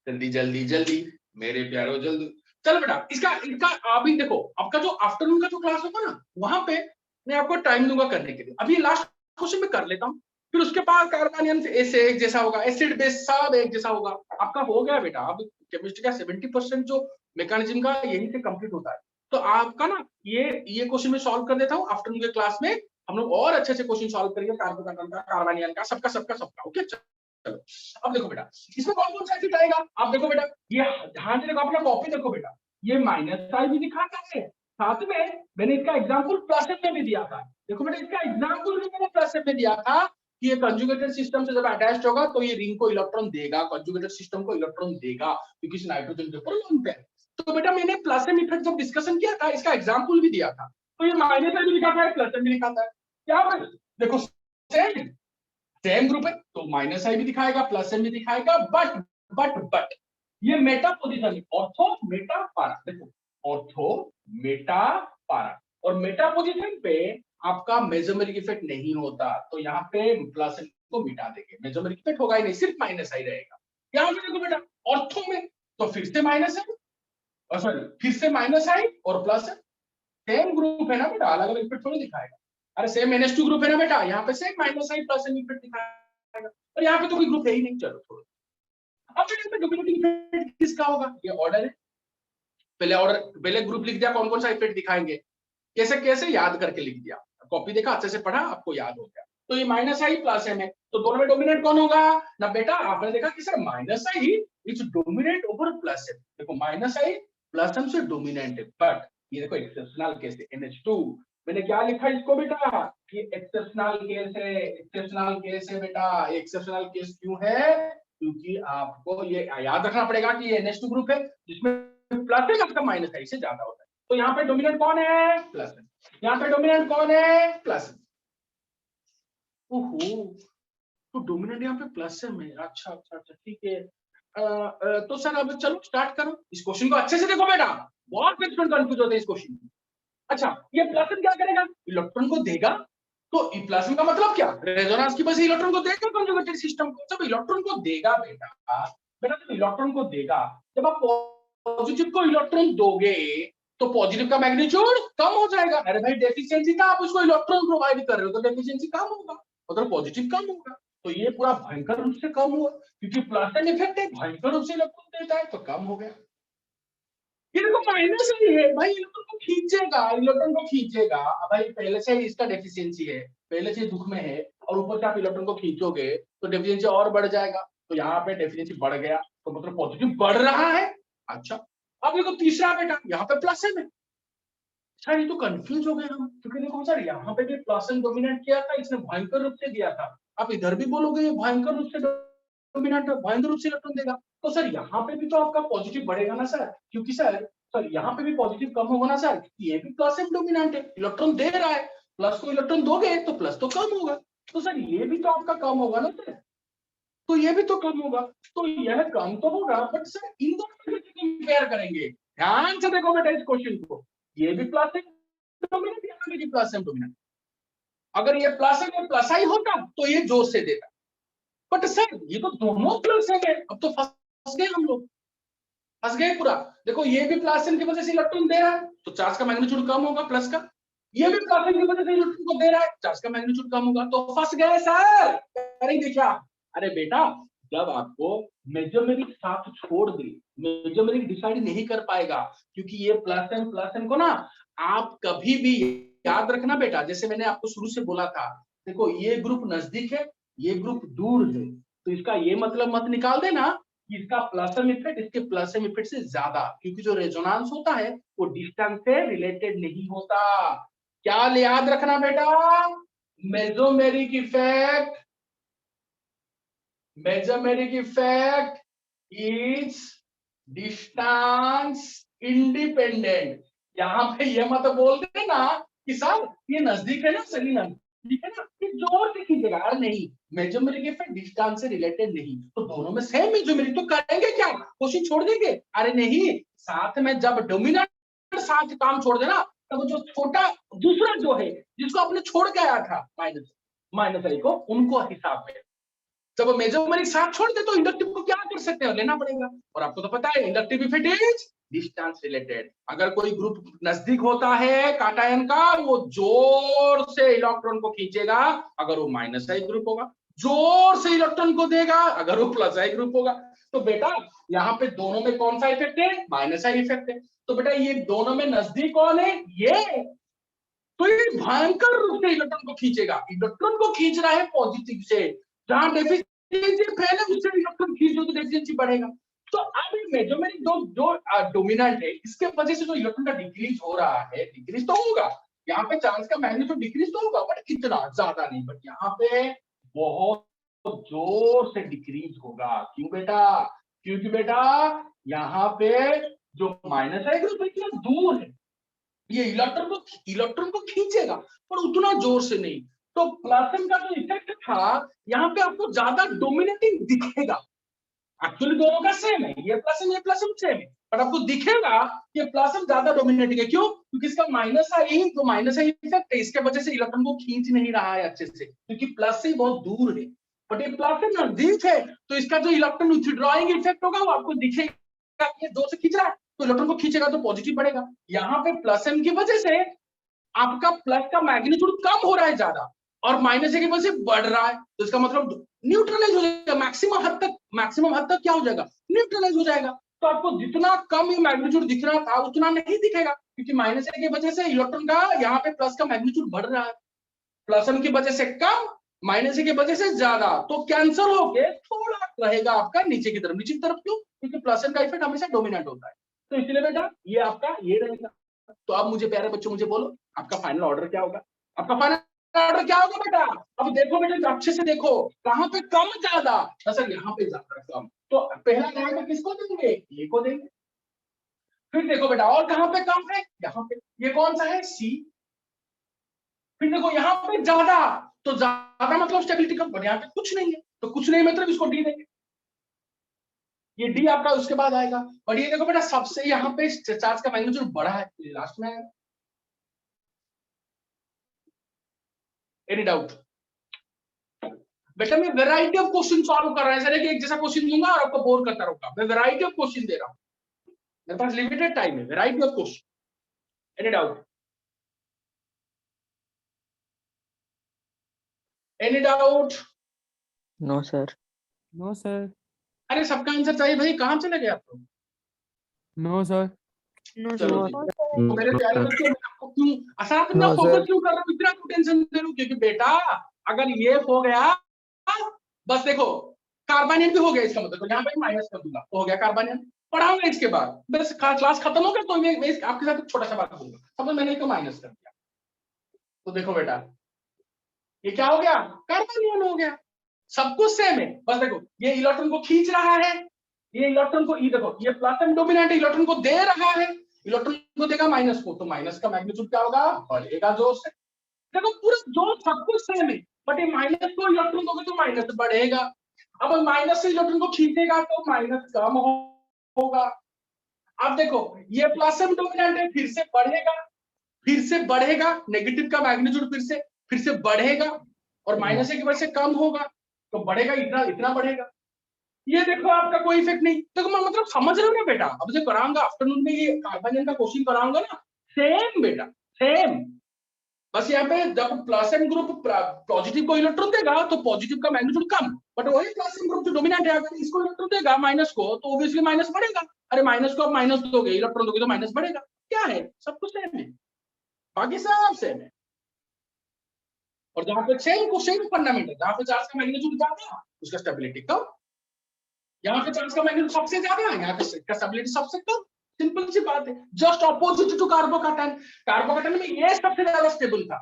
जल्दी जल्दी जल्दी मेरे प्यारो जल्दी। चलो बेटा इसका इनका अभी देखो, आपका जो आफ्टरनून का जो क्लास होगा ना, वहां पे मैं आपको टाइम दूंगा करने के लिए। अभी लास्ट क्वेश्चन में कर लेता हूँ, फिर उसके बाद कार्बोनियन ऐसे एक जैसा होगा, एसिड बेस सब एक जैसा होगा। आपका हो गया बेटा, अब केमिस्ट्री का 70% जो मैकेनिज्म का यहीं से कंप्लीट होता है। तो आपका ना ये क्वेश्चन में सॉल्व कर देता हूँ, आफ्टरनून के क्लास में हम लोग और अच्छे से क्वेश्चन सॉल्व करेंगे, कार्बोकेटन का, कार्बोनियन का, सबका। ओके चलो अब देखो बेटा इसमें कौन कौन सा एसिड आएगा। आप देखो बेटा, ये ध्यान से देखो, अपना कॉपी देखो बेटा, ये माइनस आई भी दिखाता है, साथ में मैंने इसका एग्जांपल प्लस में भी दिया था। देखो बेटा इसका एग्जांपल भी मैंने प्लस में दिया था, कि ये कंजुगेटेड सिस्टम से जब अटैच्ड होगा तो ये रिंग को इलेक्ट्रॉन देगा, कंजुगेटेड सिस्टम को इलेक्ट्रॉन देगा क्योंकि इस नाइट्रोजन के ऊपर लोन पे है। तो बेटा मैंने प्लस एम इफेक्ट जब डिस्कशन किया था इसका एग्जांपल भी दिया था, तो ये माइनस एम भी लिखा था, प्लस एम भी लिखा था। क्या देखो सेम ग्रुप है तो माइनस आई भी दिखाएगा, प्लस एम भी दिखाएगा, बट ये मेटा पोजीशन ऑर्थो मेटा पारा, देखो ऑर्थो मेटा पारा, और मेटा पोजीशन पे आपका मेसोमेरिक इफेक्ट नहीं होता, तो यहाँ पे प्लस एम को मिटा देंगे, मेसोमेरिक इफेक्ट होगा ही नहीं, सिर्फ माइनस आई रहेगा। यहाँ पे देखो बेटा ऑर्थो में तो फिर से माइनस है, सॉरी फिर से माइनस आई और प्लस है, सेम ग्रुप है ना बेटा, अलग अलग इफेक्ट थोड़ी दिखाएगा। अरे सेम NH2 ग्रुप है ना बेटा, यहाँ पे same minus I plus M effect दिखाएगा, और यहाँ पे तो कोई ग्रुप है ही नहीं। चलो छोड़ो, अब फिर डोमिनेटिंग इफेक्ट किसका होगा, ये ऑर्डर है, पहले ग्रुप लिख दिया, कौन कौन सा इफेक्ट दिखाएंगे, कैसे कैसे याद करके लिख दिया, कॉपी देखा अच्छे से पढ़ा, आपको याद हो गया। तो ये माइनस आई प्लस एम है, तो दोनों में डोमिनेट कौन होगा ना बेटा, आपने देखा कि sir minus I is dominate over plus M, देखो माइनस आई प्लस एम से डोमिनेंट है, बट ये देखो एक्सेप्शनल केस है NH2, मैंने क्या लिखा इसको बेटा, ये एक्सेप्शनल केस है, एक्सेप्शनल केस है बेटा, एक्सेप्शनल केस क्यों है, क्योंकि आपको ये याद रखना पड़ेगा कि ये NH2 ग्रुप है जिसमें प्लस एम आपका माइनस आई से ज्यादा होता है, तो यहाँ पे डोमिनेंट कौन है, प्लस एम, यहाँ पे डोमिनेंट कौन है, प्लस एम। ओहो, तो डोमिनेंट यहाँ पे प्लस एम है, अच्छा अच्छा अच्छा ठीक है। तो सर अब चलो स्टार्ट करो, इस क्वेश्चन को अच्छे से देखो बेटा, बहुत स्टूडेंट कंफ्यूज होते हैं इस क्वेश्चन में। अच्छा ये प्लस एम क्या करेगा, इलेक्ट्रॉन को देगा, तो प्लस एम का मतलब क्या, रेजोनेंस की वजह से इलेक्ट्रॉन को देगा कंजुगेटेड सिस्टम को, जब इलेक्ट्रॉन को देगा बेटा जब इलेक्ट्रॉन को देगा, जब आप पॉजिटिव को इलेक्ट्रॉन दोगे तो पॉजिटिव का मैग्नीट्यूड कम हो जाएगा, अरे भाई डेफिशिएंसी था, आप उसको इलेक्ट्रॉन प्रोवाइड कर रहे हो तो डेफिशिएंसी कम होगा, मतलब पॉजिटिव कम होगा, तो ये पूरा भयंकर रूप से कम हुआ, क्योंकि प्लस एम इफेक्ट है, भयंकर रूप से इलेक्ट्रॉन देता है तो कम हो गया। ये देखो माइनस ही है भाई, इलेक्ट्रॉन को खींचेगा, इलेक्ट्रॉन को खींचेगा, भाई पहले से ही इसका डेफिशिएंसी है, पहले से दुख में है, और ऊपर से आप इलेक्ट्रॉन को खींचोगे तो डेफिशिएंसी और बढ़ जाएगा, तो यहाँ पे डेफिशिएंसी बढ़ गया तो मतलब पॉजिटिव बढ़ रहा है। अच्छा अब देखो तीसरा बेटा, यहाँ पे प्लस एम है, सर ये तो कंफ्यूज हो गए हम, क्योंकि देखो सर यहाँ पे भी प्लस एम डोमिनेट किया था, इसने भयंकर रूप से दिया था, आप इधर भी बोलोगे ये भयंकर रूप से डोमिनेट, भयंकर रूप से इलेक्ट्रॉन देगा, तो सर यहाँ पे भी तो आपका पॉजिटिव बढ़ेगा ना सर, क्योंकि सर यहाँ पे भी पॉजिटिव कम होगा ना सर, क्योंकि ये भी प्लस एम डोमिनेंट है, इलेक्ट्रॉन दे रहा है, प्लस को इलेक्ट्रॉन दोगे तो प्लस तो कम होगा, तो सर ये भी तो आपका कम होगा ना सर, तो ये भी तो कम होगा, तो यह कम तो होगा, बट सर इन दोनों में कंपेयर करेंगे, ध्यान से देखो बेटा इस क्वेश्चन को, ये भी प्लस एम डोमिनेंट, यहाँ भी प्लस एम डोमिनेंट, अगर ये प्लस एम प्लस आई होता तो ये जोश से देता, बट सर ये तो दोनों प्लस है, अब तो फंस गए हम लोग, फंस गए पूरा। देखो ये भी प्लस एम की वजह से इलेक्ट्रॉन दे रहा है तो चार्ज का मैग्नीट्यूड कम होगा प्लस का, ये भी प्लस एम की वजह से इलेक्ट्रॉन को दे रहा है, चार्ज का मैग्नीट्यूड कम होगा, तो फंस गए सर, नहीं देखा। अरे बेटा जब आपको मेजोमेरिक साथ छोड़ दे, मेजोमेरिक डिसाइड नहीं कर पाएगा, क्योंकि ये प्लस एम को ना आप कभी भी याद रखना बेटा, जैसे मैंने आपको शुरू से बोला था, देखो ये ग्रुप नजदीक है, ये ग्रुप दूर है, तो इसका ये मतलब मत निकाल देना कि इसका प्लस एम इफेक्ट इसके प्लस एम इफेक्ट से ज्यादा, क्योंकि जो रेजोनेंस होता है वो डिस्टेंस से रिलेटेड नहीं होता। क्या याद रखना बेटा, mesomeric effect is distance independent. यहाँ पे ये मत बोल देना कि सर ये नजदीक है ना, सही ना, ठीक है ना, ये जोर से खींचेगा, अरे नहीं, मेजोमेरिक इफेक्ट डिस्टेंस से रिलेटेड नहीं, तो दोनों में सेम मेजोमेरिक, तो करेंगे क्या, क्वेश्चन छोड़ देंगे, अरे नहीं, साथ में जब डोमिनेंट साथ काम छोड़ देना, तब जो छोटा दूसरा जो है जिसको आपने छोड़ के आया था माइनस आई को, उनको हिसाब में, जब मेजोमेरिक साथ छोड़ दे तो इंडक्टिव को क्या कर सकते हैं, लेना पड़ेगा, और आपको तो पता है inductive effect is distance related, अगर कोई ग्रुप नजदीक होता है काटायन का, वो जोर से इलेक्ट्रॉन को खींचेगा अगर वो माइनस आई ग्रुप होगा, जोर से इलेक्ट्रॉन को देगा अगर वो प्लस आई ग्रुप होगा, तो बेटा यहाँ पे दोनों में कौन सा इफेक्ट है, माइनस आई इफेक्ट है, तो बेटा ये दोनों में नजदीक कौन है, ये, तो ये भयंकर रूप से इलेक्ट्रॉन को खींचेगा, इलेक्ट्रॉन को खींच रहा है पॉजिटिव से, जहां डेफिशिएंसी पहले उससे इलेक्ट्रॉन खींच दो तो डेफिशिएंसी बढ़ेगा, तो अब मेजोमेरिक जो डोमिनेंट है, इसके वजह से जो इलेक्ट्रॉन का डिक्रीज हो रहा है, डिक्रीज तो होगा, यहाँ पे चार्ज का मैग्नीट्यूड डिक्रीज तो होगा, बट इतना ज्यादा नहीं, बट यहाँ पे बहुत जोर से डिक्रीज होगा। क्यों बेटा? क्योंकि बेटा यहाँ पे जो माइनस है ग्रुप इतना दूर है, ये इलेक्ट्रॉन को खींचेगा पर उतना जोर से नहीं। तो प्लस का जो इफेक्ट था यहाँ पे आपको ज्यादा डोमिनेटिंग दिखेगा। एक्चुअली दोनों का सेम है, ये प्लस सेम है, पर आपको दिखेगा कि प्लस ज्यादा डोमिनेटिंग है। क्यों? क्योंकि इसका माइनस है, यही तो माइनस है इफेक्ट है, इसके वजह से इलेक्ट्रॉन को खींच नहीं रहा है अच्छे से, क्योंकि प्लस से बहुत दूर है। बट ये प्लस से नजदीक है तो इसका जो इलेक्ट्रॉन विथड्रॉइंग इफेक्ट होगा वो आपको दिखेगा, ये जोर से खींच रहा है तो इलेक्ट्रॉन को खींचेगा तो पॉजिटिव बढ़ेगा। यहाँ पे प्लस एम की वजह से आपका प्लस का मैग्नीट्यूड कम हो रहा है ज्यादा, और माइनस की वजह से बढ़ रहा है, तो इसका मतलब न्यूट्रलाइज हो जाएगा। मैक्सिमम हद तक क्या हो जाएगा? न्यूट्रलाइज हो जाएगा। तो आपको जितना कम ये मैग्नीट्यूड दिख रहा था उतना नहीं दिखेगा, क्योंकि माइनस की वजह से इलेक्ट्रॉन का यहाँ पे प्लस का मैग्नीट्यूड बढ़ रहा है। प्लस एम की वजह से कम, माइनस की वजह से ज्यादा, तो कैंसिल होके थोड़ा रहेगा आपका नीचे की तरफ। क्यों? क्योंकि प्लस एम का इफेक्ट हमेशा डोमिनेंट होता है। तो इसलिए बेटा ये आपका ये रहेगा। तो अब मुझे प्यारे बच्चों मुझे बोलो आपका फाइनल ऑर्डर क्या होगा? आपका फाइनल ऑर्डर क्या होगा बेटा? अब देखो बेटा अच्छे से देखो, कहां पे कम ज्यादा? सर यहाँ पे ज्यादा कम, तो पहला रैंक किसको देंगे? ए को देंगे। फिर देखो बेटा और कहां पे कम है? यहाँ पे, ये कौन सा है? सी। फिर देखो यहाँ पे ज्यादा, तो ज्यादा मतलब स्टेबिलिटी कम, पर यहाँ पे कुछ नहीं है, तो कुछ नहीं मतलब इसको डी देंगे। ये डी आपका उसके बाद आएगा। और ये देखो बेटा सबसे यहाँ पे चार्ज का मैग्नीट्यूड बड़ा है, लास्ट में आएगा। Any doubt? बेटा मैं वैरायटी ऑफ क्वेश्चन सॉल्व कर रहा है, सर एक जैसा क्वेश्चन दूंगा और आपको बोर करता रहूंगा। मैं वैरायटी ऑफ क्वेश्चन दे रहा हूं, मेरे पास लिमिटेड टाइम है। Variety of question. Any doubt? Any doubt? No, sir. No, sir. अरे सबका आंसर चाहिए भाई, कहां चले गए आप लोग? No, sir. No, चलो sir. जी। तो मेरे प्यारे बच्चों मैं आपको क्यों आसान इतना No, फोकस sir. क्यों कर रहा हूँ, इतना क्यों टेंशन दे रहा हूँ? क्योंकि बेटा अगर ये हो गया, बस देखो कार्बनियन भी हो गया, इसका मतलब यहाँ पे माइनस कर दूंगा तो हो गया कार्बनियन। पढ़ाऊंगा इसके बाद, बस क्लास खत्म हो गया तो मैं आपके साथ छोटा सा बात करूंगा। समझ मैंने इसको माइनस कर दिया, तो देखो बेटा ये क्या हो गया? कार्बनियन हो गया। सब कुछ सेम है, बस देखो ये इलेक्ट्रॉन को खींच रहा है, ये इलेक्ट्रॉन को, ये देखो ये प्लस एंड डोमिनेंट इलेक्ट्रॉन को दे रहा है, इलेक्ट्रॉन को देगा माइनस को, तो माइनस का मैग्नीट्यूड क्या होगा? बढ़ेगा जोर से। देखो पूरा जोर सब कुछ सेम है, बट ये माइनस को इलेक्ट्रॉन दोगे तो माइनस बढ़ेगा। अब माइनस से इलेक्ट्रॉन को खींचेगा तो माइनस कम होगा। अब देखो ये प्लस एंड डोमिनेंट है, फिर से बढ़ेगा, नेगेटिव का मैग्नीट्यूड फिर से बढ़ेगा, और माइनस की वजह से कम होगा, तो बढ़ेगा इतना बढ़ेगा। ये देखो आपका कोई इफेक्ट नहीं। देखो मैं मतलब समझ रहे हो ना बेटा? अब जो कराऊंगा आफ्टरनून में ये कार्बनियन का क्वेश्चन कराऊंगा ना, सेम बेटा सेम। बस यहाँ पे जब प्लस एन ग्रुप पॉजिटिव को इलेक्ट्रॉन देगा तो पॉजिटिव का मैग्नीट्यूड कम, बट वही प्लस एन ग्रुप जो डोमिनेंट है अगर इसको इलेक्ट्रॉन देगा माइनस को तो ऑब्वियसली माइनस बढ़ेगा। अरे माइनस को आप माइनस दोगे, इलेक्ट्रॉन दोगे तो माइनस बढ़ेगा। क्या है? सब कुछ सेम है, बाकी सब सेम है। और जहां पे सेम फंडामेंटल, जहां पे चार्ज का मैग्नीट्यूड ज्यादा उसका स्टेबिलिटी कम, यहाँ पे चार्ज का मैग्नीट्यूड सबसे ज्यादा है, यहाँ पे स्टेबिलिटी सबसे कम। सिंपल सी बात है, just opposite to carbocation. Carbocation में ये सबसे ज्यादा स्टेबल था,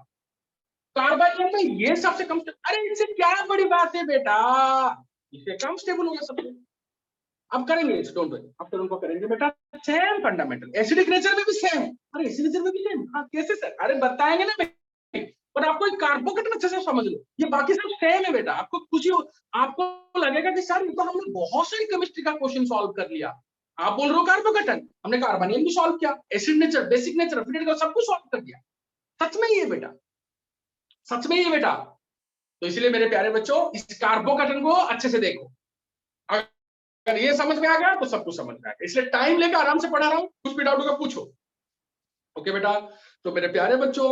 कार्बनियन में ये सबसे कम। अरे इससे क्या बड़ी बात है बेटा, इससे कम स्टेबल हो गया सबसे। अब करेंगे, डोंट वरी, आफ्टर उनको करेंगे बेटा। सेम फंडामेंटल, एसिडिक नेचर में भी सेम। अरे एसिडिक नेचर में भी सेम, हाँ कैसे सर? अरे बताएंगे ना भाई, पर आपको कार्बोकैटायन अच्छे से समझ लो, ये बाकी सब सेम है बेटा। आपको खुशी हो, आपको लगेगा कि सर ये तो हमने बहुत सारी केमिस्ट्री का क्वेश्चन सॉल्व कर लिया। आप बोल रहे हो कार्बोकैटायन, हमने कार्बनियन भी सॉल्व किया, एसिड नेचर, बेसिक नेचर, सब कुछ सॉल्व कर दिया। सच में ये बेटा, सच में ये बेटा। तो इसलिए मेरे प्यारे बच्चों इस कार्बोकैटायन को अच्छे से देखो, अगर ये समझ में आ गया तो सब कुछ समझ में आ गया। इसलिए टाइम लेकर आराम से पढ़ा रहा हूं, कुछ भी डाउट होगा पूछो। ओके बेटा, तो मेरे प्यारे बच्चों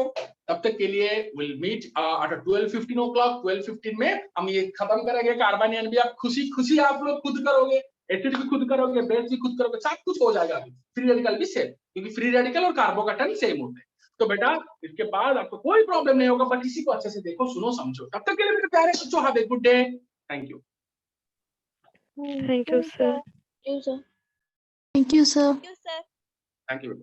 तब तक के लिए विल मीट एट 12:15 o'clock। 12:15 में हम ये खत्म करेंगे कार्बनियन भी। आप खुशी आप लोग खुद करोगे, एसिड भी खुद करोगे, बेस भी खुद करोगे, सब कुछ हो जाएगा। फ्री रेडिकल भी सेम, क्योंकि फ्री रेडिकल और कार्बोकैटायन सेम होते हैं। तो बेटा इसके बाद आपको कोई प्रॉब्लम नहीं होगा, बस इसी को अच्छे से देखो, सुनो, समझो। तब तक के लिए मेरे प्यारे बच्चों have a good day. Thank you. Thank you, sir. Thank you, sir. Thank you, sir. Thank you.